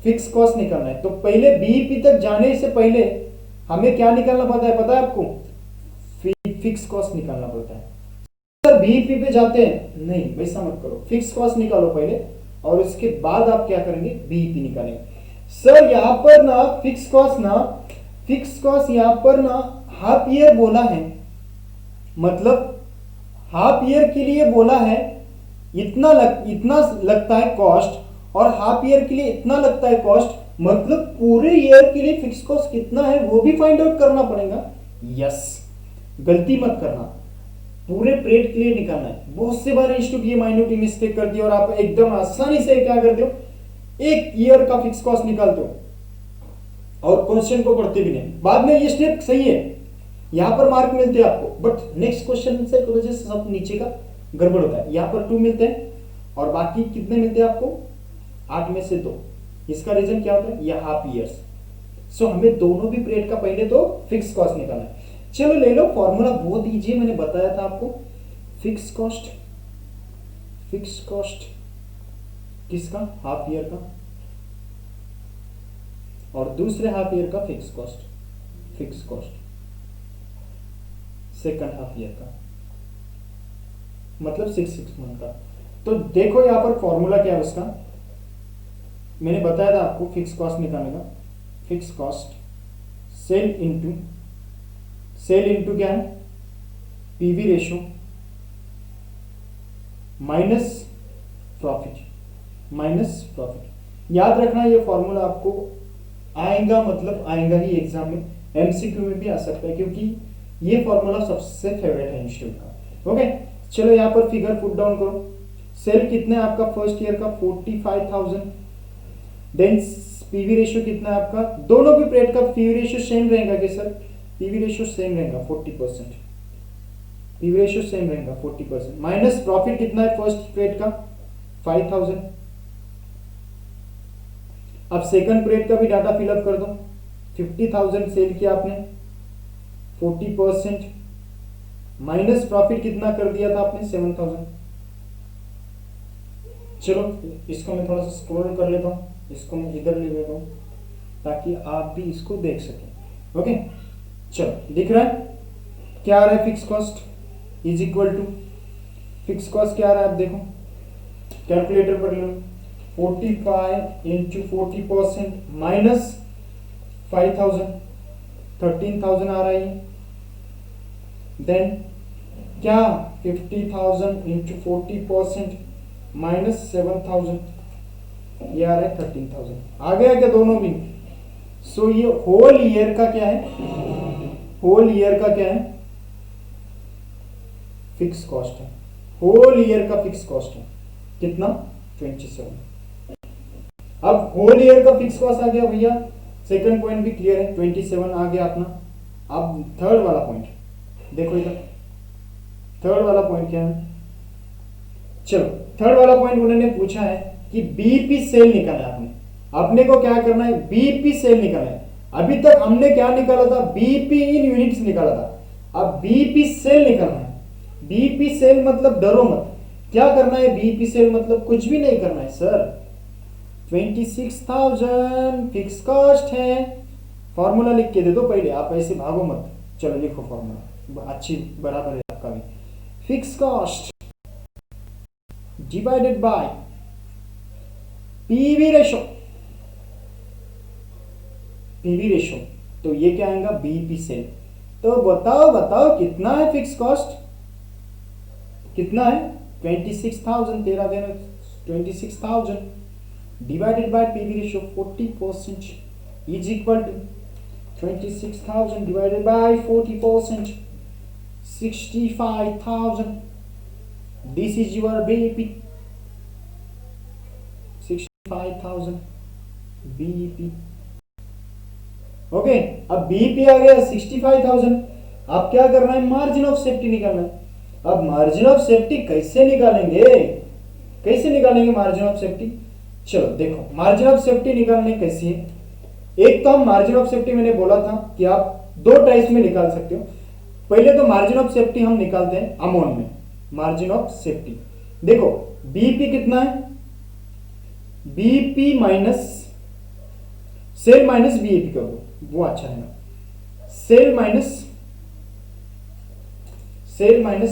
फिक्स कॉस्ट निकालना है। तो पहले बीईपी तक जाने से पहले हमें क्या निकालना पड़ता है पता है आपको? फिक्स कॉस्ट निकालना पड़ता है। सर बीईपी पे जाते हैं, नहीं वैसा मत करो, फिक्स कॉस्ट निकालो पहले और उसके बाद आप क्या करेंगे? बीईपी निकालेंगे। सर यहां पर ना फिक्स कॉस्ट यहां पर ना हाफ ईयर बोला है, मतलब हाफ ईयर के लिए बोला है, इतना लगता है कॉस्ट, और हाफ ईयर के लिए इतना लगता है कॉस्ट, मतलब पूरे ईयर के लिए फिक्स कॉस्ट कितना है वो भी फाइंड आउट करना पड़ेगा। यस, गलती मत करना, पूरे पीरियड के लिए निकालना है। बहुत से बार इंस्टीट्यूट ये माइन्यूट मिस्टेक करती है और आप एकदम आसानी से क्या करते हो? एक ईयर का फिक्स कॉस्ट निकालते हो और क्वेश्चन को पढ़ते भी नहीं। बाद में ये स्टेप सही है, यहां पर मार्क मिलते हैं आपको, बट नेक्स्ट क्वेश्चन से वजह से सब नीचे का गड़बड़ होता है। यहां पर 2 मिलते हैं और बाकी कितने मिलते हैं आपको, 8 में से 2। इसका रीजन क्या होता है, ये हाफ ईयर्स। सो हमें दोनों भी पीरियड का पहले तो फिक्स कॉस्ट निकालना है। चलो ले लो, फॉर्मूला बहुत इजी है, मैंने बताया था आपको। फिक्स कॉस्ट किसका, हाफ ईयर का, और दूसरे हाफ ईयर का fix cost second half year का, मतलब 6 मंथ का। तो देखो यहां पर फॉर्मूला क्या है उसका, मैंने बताया था आपको फिक्स कॉस्ट निकालने का। फिक्स कॉस्ट सेल इनटू क्या है, पीवी रेशो माइनस प्रॉफिट। याद रखना ये फॉर्मूला आपको आएगा, मतलब आएगा ही एग्जाम में, एमसीक्यू में भी आ सकता है, क्योंकि ये फॉर्मूला सबसे फेवरेट है इंस्टीट्यूट का। ओके, चलो यहाँ पर फिगर पुट डाउन करो। सेल कितना है आपका फर्स्ट ईयर का, 45,000। देन पीवी रेशियो कितना है आपका, दोनों भी पीरियड का पीवी रेशियो सेम रहेगा क्या सर, पीवी रेशियो सेम रहेगा 40%, पीवी रेशियो सेम रहेगा 40%। माइनस प्रॉफिट कितना है फर्स्ट पीरियड का, 5,000। अब सेकंड पीरियड का भी डाटा फिलअप कर दो। 50,000 सेल किया आपने, 40%, माइनस प्रॉफिट कितना कर दिया था आपने, 7,000। चलो इसको मैं थोड़ा सा स्क्रॉल कर लेता हूँ, इसको मैं इधर ले लेता हूँ ताकि आप भी इसको देख सकें। ओके, चलो दिख रहा है क्या आ रहा है, fix cost is equal to, fix cost क्या आ रहा है आप देखो, कैलकुलेटर पर लो, 45 इंटू 40% माइनस 5,000, 13,000 आ रहा है। देन क्या 50,000 इंटू 40% माइनस 7,000, ये आ रहा है 13,000। आ गया क्या दोनों भी। सो ये होल ईयर का क्या है, होल ईयर का क्या है, फिक्स कॉस्ट है, होल ईयर का फिक्स कॉस्ट है कितना, 27। अब होल ईयर का फिक्स कॉस्ट आ गया भैया, सेकंड पॉइंट भी क्लियर है, 27 आ गया अपना। अब थर्ड वाला पॉइंट देखो इधर, थर्ड वाला पॉइंट क्या है, चलो थर्ड वाला पॉइंट उन्होंने पूछा है कि बीपी सेल निकालना है आपने, अपने को क्या करना है, बीपी सेल निकालना है। अभी तक हमने क्या निकाला था, बीपी इन यूनिट्स निकाला था, अब बीपी सेल निकालना है। बीपी सेल मतलब डरो मत, क्या करना है, बीपी सेल मतलब कुछ भी नहीं करना है सर, 26,000 फिक्स कॉस्ट है। फॉर्मूला लिख के दे दो पहले, आप ऐसे भागो मत। चलो लिखो फॉर्मूला, अच्छी बराबर है आपका भी, fix cost divided by PV ratio, PV ratio, तो ये क्या आएगा, बीपी सेल। तो बताओ कितना है फिक्स कॉस्ट, कितना है, 26,000, तेरा देना 26,000 divided by PV ratio 40% is equal to 26,000 divided by 40%, 65,000। This is your BEP, 65,000 BEP. Okay, अब बीईपी आ गया 65,000। अब क्या करना है, मार्जिन ऑफ सेफ्टी निकालना है। अब मार्जिन ऑफ सेफ्टी कैसे निकालेंगे मार्जिन ऑफ सेफ्टी, चलो देखो मार्जिन ऑफ सेफ्टी निकालने कैसी है। एक तो हम मार्जिन ऑफ सेफ्टी, मैंने बोला था कि आप दो टाइप्स में निकाल सकते हो। पहले तो मार्जिन ऑफ सेफ्टी हम निकालते हैं अमाउंट में, मार्जिन ऑफ सेफ्टी देखो बीपी कितना है, BP minus cell minus BAP कर दो, वो अच्छा है ना, सेल माइनस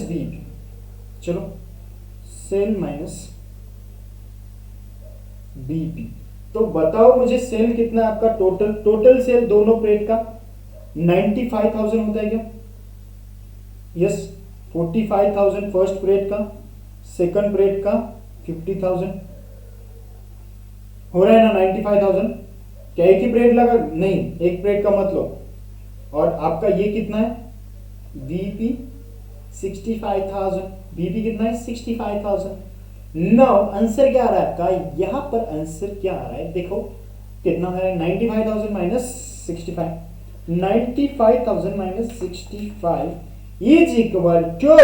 बीईपी। चलो सेल माइनस बीईपी, तो बताओ मुझे सेल कितना है आपका, टोटल सेल दोनों पीरियड का 95,000 होता है क्या, यस, 45,000 फर्स्ट पीरियड का, सेकंड पीरियड का 50,000 हो रहा है ना, 95,000। क्या एक ही पीरियड लगा, नहीं, एक पीरियड का मतलब, और आपका ये कितना है, बीपी 65,000, बीपी कितना है 65,000। नाउ आंसर क्या आ रहा है आपका, यहां पर आंसर क्या आ रहा है देखो, कितना है 95,000 minus 65, 95,000 minus 65 is equal to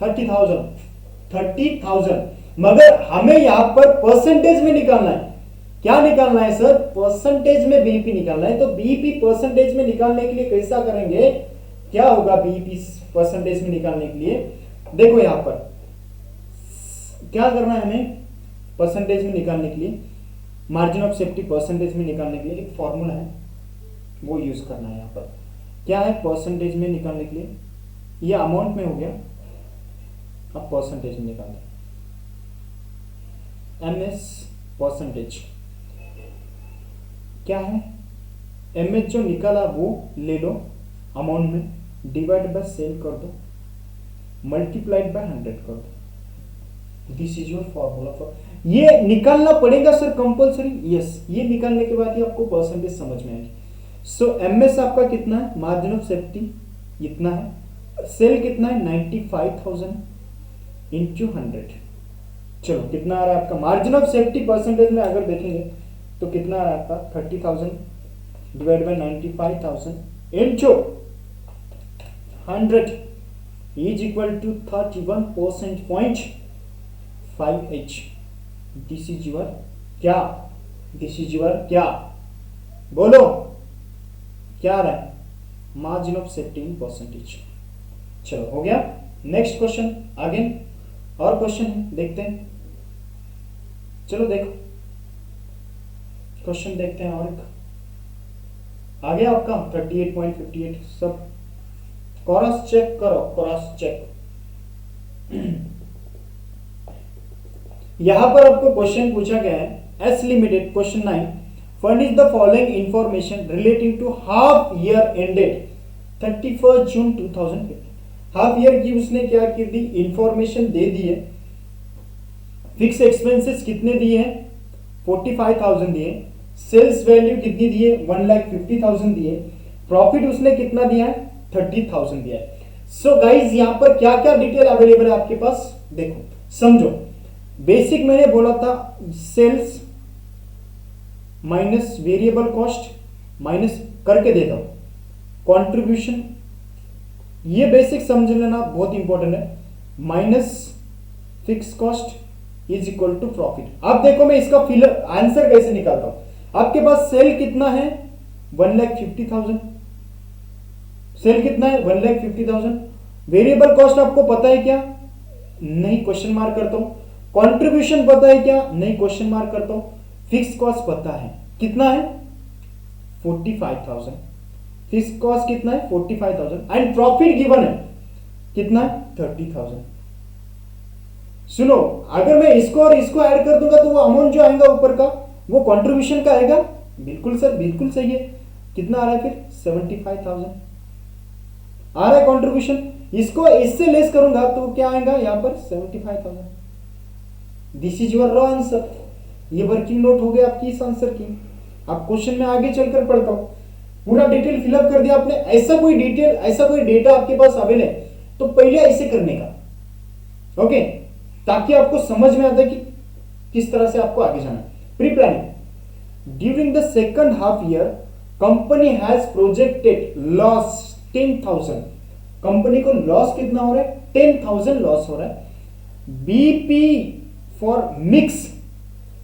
30,000 मगर हमें यहां पर परसेंटेज में निकालना है। क्या निकालना है सर? परसेंटेज में बीईपी निकालना है। तो बीईपी परसेंटेज में निकालने के लिए कैसा करेंगे, क्या होगा बीईपी परसेंटेज में निकालने के लिए? देखो यहां पर क्या करना है हमें परसेंटेज में निकालने के लिए, मार्जिन ऑफ सेफ्टी परसेंटेज में निकालने के लिए एक फॉर्मूला है, वो यूज करना है। यहां पर क्या है परसेंटेज में निकालने के लिए, ये अमाउंट में हो गया, अब परसेंटेज में निकालते हैं। एमएस परसेंटेज क्या है, एमएच जो निकाला वो ले लो अमाउंट में, डिवाइड बाय सेल कर दो, मल्टीप्लाइड बाय 100 कर दो। This is your formula for, ये निकालना पड़ेगा सर कंपलसरी, यस। ये निकालने के बाद ही आपको परसेंटेज समझ में आएगी। सो एमएस आपका कितना है, मार्जिन ऑफ सेफ्टी इतना है, सेल कितना है 95,000 इंटू 100। चलो कितना आ रहा है आपका मार्जिन ऑफ सेफ्टी परसेंटेज में अगर देखेंगे तो कितना आ रहा है आपका 30,000 divide by 95,000 into 100 is equal to 31.5H। This is your क्या, दिस इज योर क्या, बोलो क्या आ रहा है, margin of safety in percentage. चलो हो गया। नेक्स्ट क्वेश्चन अगेन, और क्वेश्चन देखते हैं, चलो देखो क्वेश्चन देखते हैं। और एक आ गया आपका 38.58, सब क्रॉस चेक करो, क्रॉस चेक। यहां पर आपको क्वेश्चन पूछा गया है, S limited question 9, furnish the following information relating to half year ended 31 June 2015। Half year की उसने क्या की दी, इंफॉर्मेशन दे दी है। फिक्स एक्सपेंसेस कितने दिए हैं 45,000 दिए, सेल्स वैल्यू कितनी दी है 1,50,000 दिए, प्रॉफिट उसने कितना दिया है 30,000 दिया है। सो गाइज यहां पर क्या क्या डिटेल अवेलेबल है आपके पास, देखो समझो। बेसिक मैंने बोला था sales minus variable cost minus करके देता हूं कंट्रीब्यूशन, ये बेसिक समझ लेना बहुत इंपॉर्टेंट है, minus fix cost is equal to profit. अब देखो मैं इसका फिलर आंसर कैसे निकालता हूं। आपके पास सेल कितना है 1,50,000, सेल कितना है 1,50,000, वेरिएबल कॉस्ट आपको पता है क्या, नहीं, क्वेश्चन मार्क करता हूं। कंट्रीब्यूशन पता है क्या, नहीं, क्वेश्चन मार्क करता हूं। फिक्स कॉस्ट पता है कितना है 45,000, फिक्स कॉस्ट कितना है 45,000 एंड प्रॉफिट गिवन है कितना है 30,000। सुनो, अगर मैं इसको और इसको ऐड कर दूंगा तो वो अमाउंट जो आएगा ऊपर का वो कंट्रीब्यूशन का आएगा। बिल्कुल सर, बिल्कुल सही है। कितना आ रहा है फिर 75,000 आ रहा है कंट्रीब्यूशन। इसको इससे लेस करूंगा तो क्या आएगा यहां पर 75,000। This is your raw answer. ये वर्किंग नोट हो गया आपकी इस आंसर की। आप क्वेश्चन में आगे चलकर पढ़ता हूं, पूरा डिटेल फिलअप कर दिया आपने। ऐसा कोई डिटेल, ऐसा कोई डेटा आपके पास अवेलेबल है तो पहले ऐसे करने का, ओके, ताकि आपको समझ में आता है कि किस तरह से आपको आगे जाना है। Pre planning, during the second half year company has projected loss 10,000। Company को लॉस कितना हो रहा है 10,000 लॉस हो रहा है। BP for mix,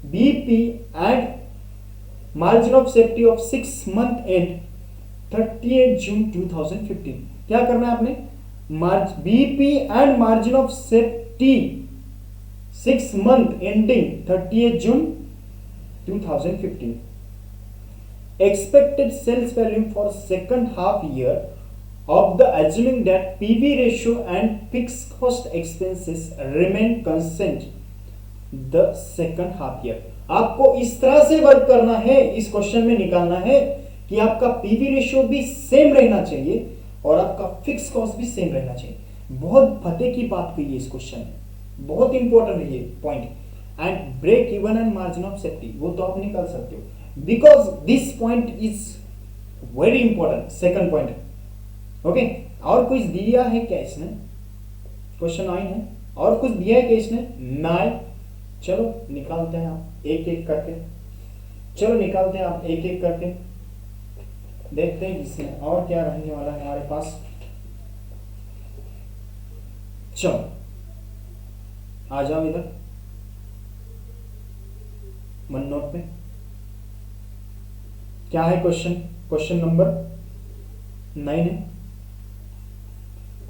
BP and margin of safety of 6 month and 38 जून 2015। क्या करना है आपने, BP and margin of safety 6 month ending 38 June 2015। Expected sales value for second half year of the assuming that PV ratio and fixed cost expenses remain constant the second half year। आपको इस तरह से work करना है, इस question में निकालना है कि आपका पीवी रेशियो भी सेम रहना चाहिए और आपका फिक्स कॉस्ट भी सेम रहना चाहिए। बहुत फतेह की बात हुई है इस क्वेश्चन में, बहुत इंपॉर्टेंट है ये point. And break even and margin of safety वो तो आप निकाल सकते हो, because this point is very important, second point, okay. और कुछ दिया है क्या इसने, क्वेश्चन 9 है, और कुछ दिया है क्या इसने, नहीं। चलो निकालते हैं आप एक एक करके, चलो निकालते हैं आप एक एक करके, देखते हैं इसमें और क्या रहने वाला है हमारे पास। चलो आ जाओ इधर वन नोट पे। क्या है क्वेश्चन? क्वेश्चन नंबर 9 है।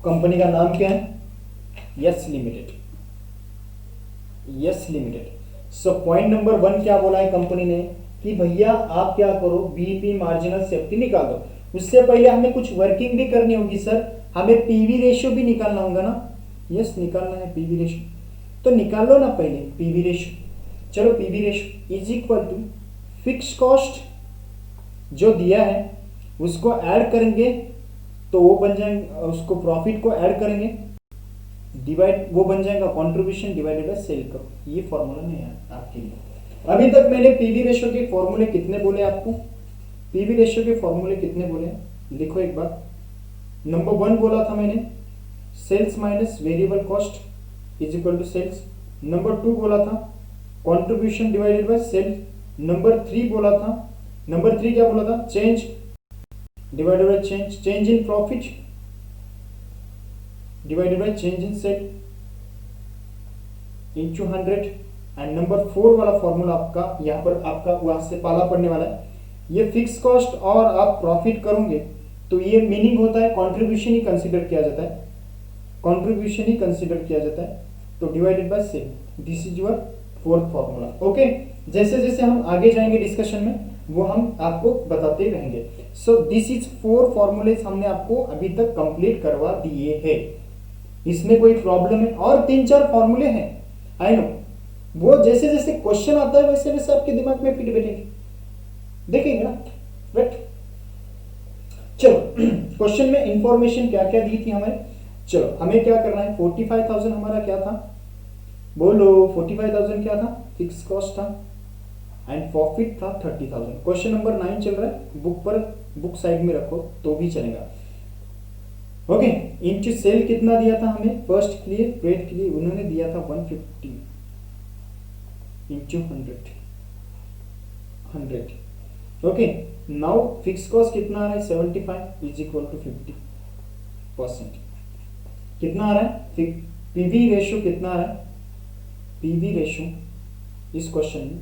कंपनी का नाम क्या है? Yes limited. Yes limited. So point number 1 क्या बोला है कंपनी ने कि भैया आप क्या करो, बीईपी मार्जिनल सेफ्टी निकाल दो। उससे पहले हमें कुछ वर्किंग भी करनी होगी सर, हमें पीवी रेशियो भी निकालना होगा ना। यस निकालना है पीवी रेशियो, तो निकाल लो ना पहले पीवी रेशियो। चलो PV ratio is equal to fix cost जो दिया है उसको ऐड करेंगे तो वो बन जाएंगे, उसको प्रॉफिट को ऐड करेंगे डिवाइड, वो बन जाएगा कंट्रीब्यूशन डिवाइडेड बाय सेल करो। ये फॉर्मूला नहीं है आपके लिए। अभी तक मैंने पीवी रेशियो के फॉर्मूले कितने बोले आपको? पीवी रेशियो के फॉर्मूले कितने बोले लिखो एक बार। नंबर 1 बोला था मैंने sales minus variable cost is equal to sales. Number 2 बोला था contribution divided by sales. Number 3 बोला था, नंबर 3 क्या बोला था? Change divided by change, change in profit divided by change in sale into 100। And number 4 वाला फॉर्मूला आपका यहाँ पर आपका वहां से पाला पड़ने वाला है। ये फिक्स कॉस्ट और आप प्रॉफिट करोगे तो ये मीनिंग होता है कंट्रीब्यूशन ही कंसीडर किया जाता है, कंट्रीब्यूशन ही कंसीडर किया जाता है। तो divided by sale, this is your 4th formula. Okay, जैसे जैसे हम आगे जाएंगे डिस्कशन में वो हम आपको बताते रहेंगे। सो दिस इज 4 फॉर्मूलेस हमने आपको अभी तक कंप्लीट करवा दिए हैं। इसमें कोई प्रॉब्लम है? और 3-4 फॉर्मूले हैं आई नो, वो जैसे जैसे क्वेश्चन आता है वैसे वैसे आपके दिमाग में फिट बैठेंगे, देखेंगे ना। राइट, चलो क्वेश्चन में इंफॉर्मेशन क्या क्या दी थी हमें। चलो हमें क्या करना है, 45,000 हमारा क्या था, बोलो 45,000 क्या था? फिक्स कॉस्ट था एंड प्रॉफिट था 30,000। क्वेश्चन नंबर 9 चल रहा है, बुक पर, बुक साइड में रखो तो भी चलेगा। ओके, इंटू सेल कितना दिया था हमें फर्स्ट के लिए, प्रेड के लिए उन्होंने दिया था 150 into 100। Okay, now fix cost कितना आ रहा है? 75 इज इक्वल टू 50%। कितना आ रहा है? पीवी रेशियो कितना आ रहा है? पीवी रेशियो इस क्वेश्चन में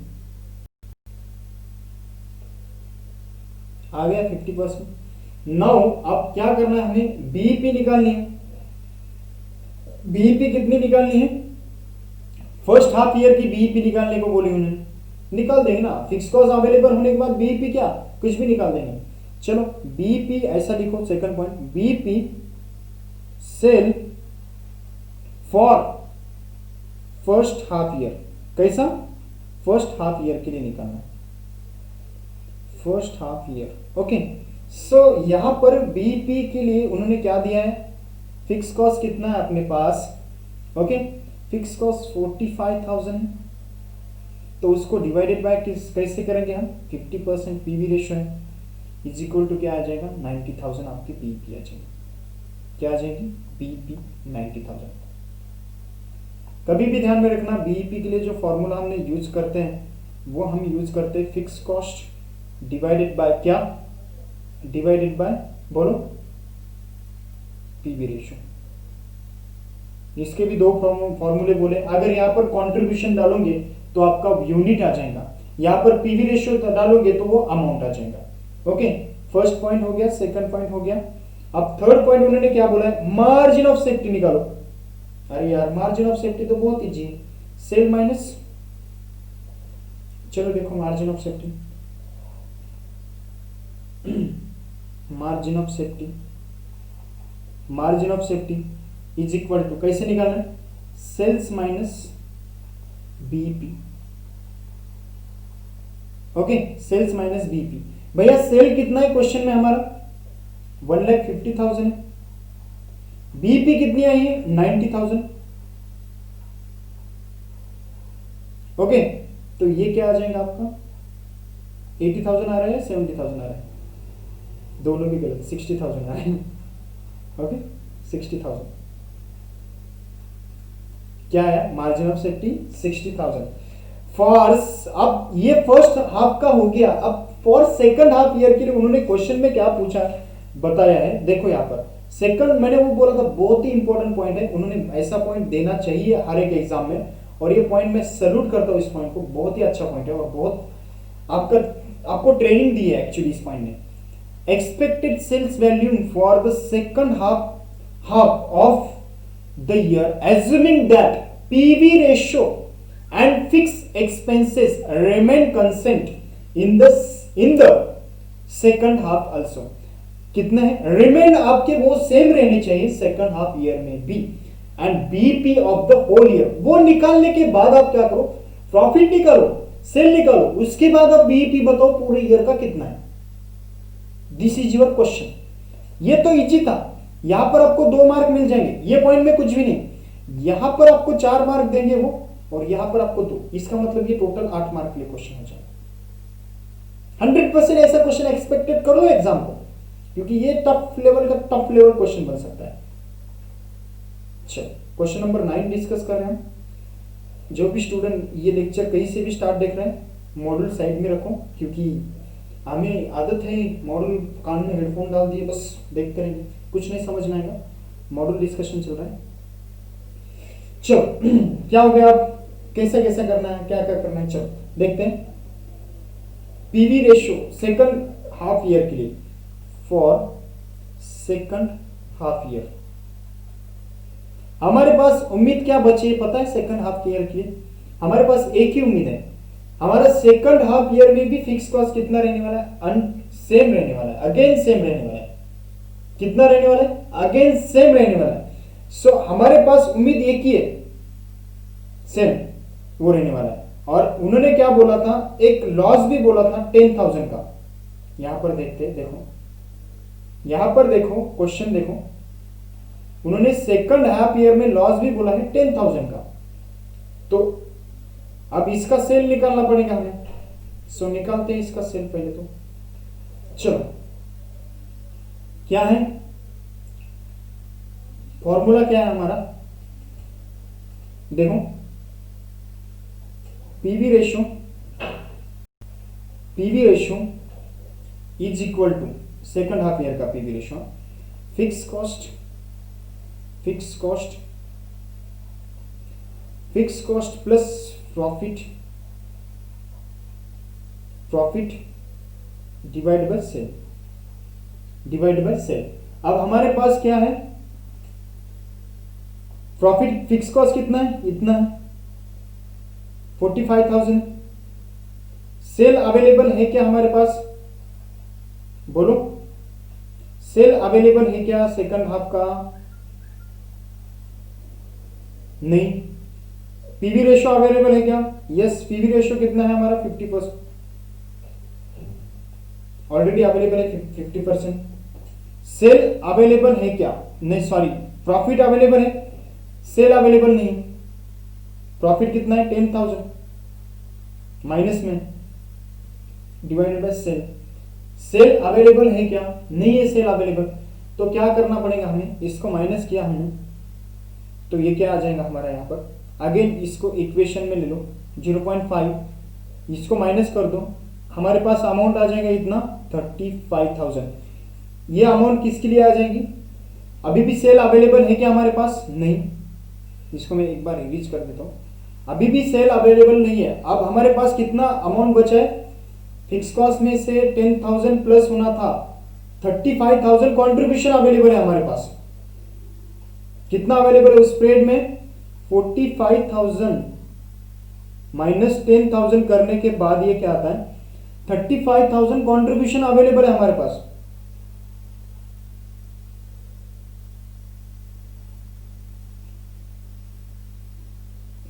आ गया 50%। नाउ अब क्या करना है, हमें बीईपी निकालनी है। बीईपी कितनी निकालनी है? फर्स्ट हाफ ईयर की बीईपी निकालने को बोली उन्होंने, निकाल देंगे ना। फिक्स कॉस्ट अवेलेबल होने के बाद बीईपी क्या कुछ भी निकाल देंगे। चलो बीईपी ऐसा लिखो, second point, BEP cell for first half year. कैसा? फर्स्ट हाफ ईयर के लिए निकालना है, फर्स्ट हाफ ईयर। ओके, सो यहां पर बीईपी के लिए उन्होंने क्या दिया है? फिक्स कॉस्ट कितना है अपने पास? ओके, फिक्स कॉस्ट 45,000 है, तो उसको डिवाइडेड बाय कैसे करेंगे हम? 50% पीवी रेशियो है, इज इक्वल टू क्या आ जाएगा? 90,000 आपकी बीईपी आ जाएगी। क्या आ जाएगी? बीईपी 90,000। कभी भी ध्यान में रखना, बीईपी के लिए जो फॉर्मूला हमने यूज करते हैं वो हम यूज करते हैं फिक्स कॉस्ट डिवाइडेड बाय क्या? डिवाइडेड बाय बोलो पीवी रेशियो। इसके भी 2 फॉर्मूले बोले। अगर यहाँ पर कंट्रीब्यूशन डालोगे तो आपका यूनिट आ जाएगा, यहाँ पर पीवी रेशियो डालोगे तो वो अमाउंट आ जाएगा। ओके, फर्स्ट पॉइंट हो गया, सेकंड पॉइंट हो गया। अब थर्ड पॉइंट उन्होंने क्या बोला है? मार्जिन ऑफ सेफ्टी निकालो। अरे यार मार्जिन ऑफ सेफ्टी तो बहुत इजी है, सेल माइनस, चलो देखो margin of safety, margin of safety, margin of safety is equal to कैसे निकालना है? Sales minus BEP. Okay, sales minus BEP. भैया सेल कितना है क्वेश्चन में हमारा? 1,50,000 है। बीईपी कितनी आई है? 90,000। ओके, तो ये क्या आ जाएगा आपका? 80,000 आ रहा है या 70,000 आ रहा है? दोनों भी गलत, 60,000 आ रहे हैं। ओके, 60,000 क्या है? मार्जिन ऑफ सेफ्टी 60,000 फॉर, अब ये फर्स्ट हाफ का हो गया। अब फॉर सेकंड हाफ ईयर के लिए उन्होंने क्वेश्चन में क्या पूछा बताया है, देखो यहाँ पर सेकंड मैंने वो बोला था बहुत ही इंपॉर्टेंट पॉइंट है, उन्होंने ऐसा पॉइंट देना चाहिए हर एक एग्जाम में, और ये पॉइंट मैं सैल्यूट करता हूँ इस पॉइंट को, बहुत ही अच्छा पॉइंट है और बहुत आपको ट्रेनिंग दी है एक्चुअली इस पॉइंट ने। Expected sales value for the second half of the year assuming that PV ratio and fix expenses remain constant in the second half also. कितने हैं? रिमेन आपके वो सेम रहने चाहिए सेकंड हाफ ईयर में भी। And BP of the whole year, वो निकालने के बाद आप क्या करो, प्रॉफिट निकालो, सेल निकालो, उसके बाद आप बीईपी बताओ पूरे ईयर का कितना है। This is your question. ये तो इजी था, यहां पर आपको 2 मार्क मिल जाएंगे, ये पॉइंट में कुछ भी नहीं, यहां पर आपको 4 मार्क देंगे वो, और यहां पर आपको 2, इसका मतलब ये टोटल 8 मार्क के लिए क्वेश्चन हो जाएगा। 100% ऐसा क्वेश्चन एक्सपेक्टेड करो एग्जाम को, क्योंकि ये टफ लेवल क्वेश्चन बन सकता है। चलो क्वेश्चन नंबर 9 डिस्कस कर रहे हैं हम। जो भी स्टूडेंट ये लेक्चर कहीं से भी स्टार्ट देख रहे हैं, मॉड्यूल साइड में रखो, क्योंकि हमें आदत है मॉड्यूल कान में हेडफोन डाल दिए बस देखते रहेंगे, कुछ नहीं समझ में आएगा। मॉड्यूल डिस्कशन चल रहा है। चलो क्या हो गया, आप कैसे कैसे करना है, क्या क्या करना है, चलो देखते हैं। PV ratio second half year के लिए, फॉर सेकंड हाफ ईयर हमारे पास उम्मीद क्या बची है पता है? सेकंड हाफ ईयर के लिए हमारे पास एक ही उम्मीद है, हमारा सेकंड हाफ ईयर में भी फिक्स कॉस्ट कितना रहने वाला है? सेम रहने वाला है, अगेन सेम रहने वाला है। कितना रहने वाला है? अगेन सेम रहने वाला है। सो हमारे पास उम्मीद एक ही है, सेम वो रहने वाला है। और उन्होंने क्या बोला था, एक लॉस भी बोला था 10,000 का। यहां पर देखते, देखो यहां पर देखो, क्वेश्चन देखो, उन्होंने सेकंड हाफ ईयर में लॉस भी बोला है 10,000 का। तो अब इसका सेल निकालना पड़ेगा हमें, सो निकालते हैं इसका सेल पहले। तो चलो क्या है फॉर्मूला, क्या है हमारा, देखो PV ratio is equal to second half year का PV ratio, fix cost plus profit divide by sale. अब हमारे पास क्या है, प्रॉफिट फिक्स कॉस्ट कितना है? इतना है 45,000। सेल अवेलेबल है क्या हमारे पास, बोलो सेल अवेलेबल है क्या सेकंड हाफ का? नहीं। पीवी रेशियो अवेलेबल है क्या? यस। पीवी रेशियो कितना है हमारा? 50%, ऑलरेडी अवेलेबल है 50%। सेल अवेलेबल है क्या? नहीं, सॉरी, प्रॉफिट अवेलेबल है, सेल अवेलेबल नहीं। प्रॉफिट कितना है? 10,000 माइनस में divided by sale. Sale available है क्या? नहीं है सेल अवेलेबल। तो क्या करना पड़ेगा हमें, इसको माइनस किया हमने तो ये क्या आ जाएगा हमारा यहाँ पर, अगेन इसको इक्वेशन में ले लो 0.5, इसको माइनस कर दो, हमारे पास अमाउंट आ जाएगा इतना 35,000। ये अमाउंट किसके लिए आ जाएगी? अभी भी सेल अवेलेबल है क्या हमारे पास? नहीं। इसको मैं एक बार रिवीज कर देता हूँ, अभी भी सेल अवेलेबल नहीं है। अब हमारे पास कितना अमाउंट बचा है? फिक्स कॉस्ट में से 10,000 प्लस होना था, 35,000 कॉन्ट्रीब्यूशन अवेलेबल है हमारे पास। कितना अवेलेबल है उस स्प्रेड में? 45,000 माइनस 10,000 करने के बाद ये क्या आता है? 35,000 कॉन्ट्रीब्यूशन अवेलेबल है हमारे पास।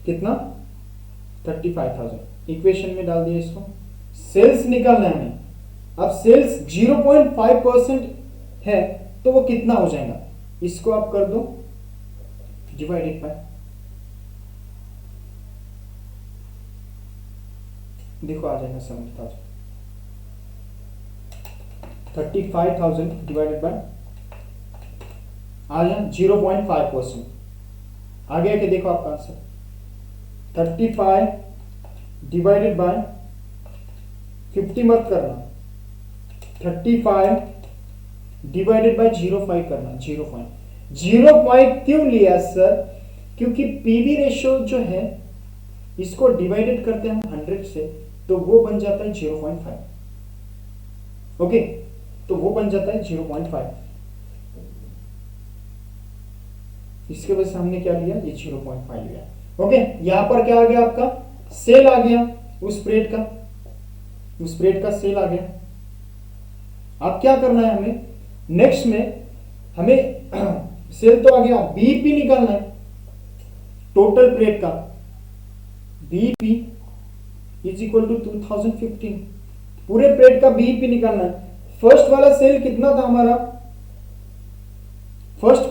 कितना? 35,000 इक्वेशन में डाल दिया इसको। सेल्स निकालना है हमें। अब सेल्स 0.5% है तो वो कितना हो जाएगा? इसको आप कर दो डिवाइडेड बाय, देखो आ जाएगा 70,000। 35,000 डिवाइडेड बाय आ गया 0.5%। आ गया कि देखो आपका आंसर 35 डिवाइडेड बाय 50 मत करना, 35 डिवाइडेड बाय 0.5 करना, 0.05 क्यों लिया सर? क्योंकि पीवी रेशियो जो है इसको डिवाइडेड करते हैं हम 100 से, तो वो बन जाता है 0.5। ओके, तो वो बन जाता है 0.5। इसके वजह से हमने क्या लिया, ये 0.5 लिया। ओके, यहां पर क्या आ गया आपका, सेल आ गया, उस परेट का सेल आ गया। अब क्या करना है हमें, नेक्स्ट में हमें सेल तो आ गया, बीपी निकालना है टोटल परेट का। बीपी इज इक्वल टू 2015, पूरे परेट का बीपी निकालना है। फर्स्ट वाला सेल कितना था हमारा, फर्स्ट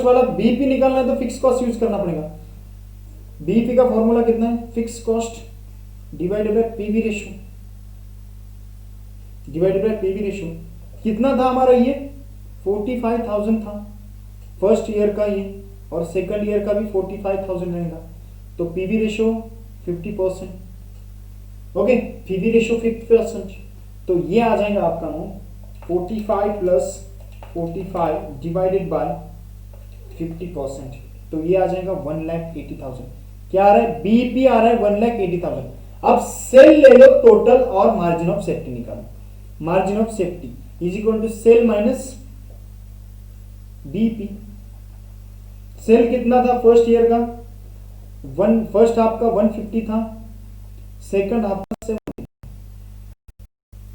वाला बीपी निकालना है तो फिक्स कॉस्ट यूज करना पड़ेगा। बीपी का फॉर्मूला कितना है, fix cost divided by PV ratio, कितना था हमारा, ये 45,000 था फर्स्ट ईयर का ये, और सेकंड ईयर का भी 45,000 रहेगा। तो PV ratio 50%, okay, PV ratio 50%, तो ये आ जाएगा आपका अमाउंट 45 प्लस 45 डिवाइडेड बाय 50%, तो ये आ जाएगा 1,80,000। क्या आ रहा है, बीपी आ रहा है 1,80,000। अब सेल ले लो टोटल और मार्जिन ऑफ सेफ्टी निकालो। Margin of safety is equal to sale minus BP. Sale कितना था फर्स्ट ईयर का, फर्स्ट हाफ का 150 था, सेकंड हाफ का 70,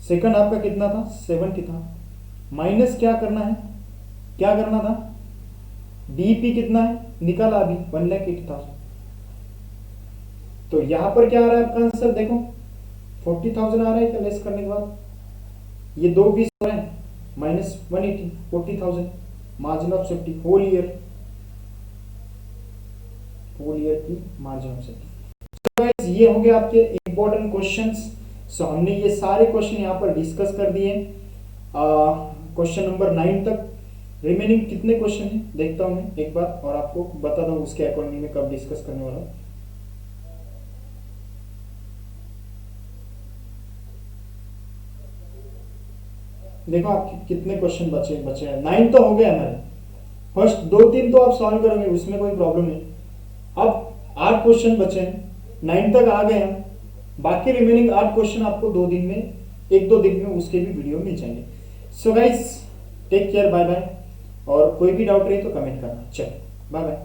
सेकंड हाफ का कितना था, 70 था। माइनस क्या करना था, बीपी कितना है निकाला अभी 1,80,000। तो यहां पर क्या आ रहा है आपका आंसर, देखो 40,000 आ रहा है क्या लेस करने के बाद, ये 2 20 हो रहे हैं, minus 180, 40,000 margin of safety whole year की मार्जिन ऑफ सेफ्टी। तो गाइस ये होंगे आपके इंपॉर्टेंट क्वेश्चंस। सो हमने ये सारे क्वेश्चन यहाँ पर डिस्कस कर दिए क्वेश्चन नंबर 9 तक। रिमेनिंग कितने क्वेश्चन हैं देखता हूं मैं एक बार और आपको बता दूं उसके अकॉर्डिंग में कब डिस्कस करने वाला हूं। देखो आप कितने क्वेश्चन बचे हैं, 9 तो हो गए हमारे। फर्स्ट 2-3 तो आप सॉल्व करोगे, उसमें कोई प्रॉब्लम नहीं। अब 8 क्वेश्चन बचे हैं, 9 तक आ गए हम। बाकी रिमेनिंग 8 क्वेश्चन आपको 2 दिन में, 1-2 दिन में उसके भी वीडियो मिल जाएंगे। So guys take care, bye bye, और कोई भी डाउट रही तो कमेंट करना। चलो बाय बाय।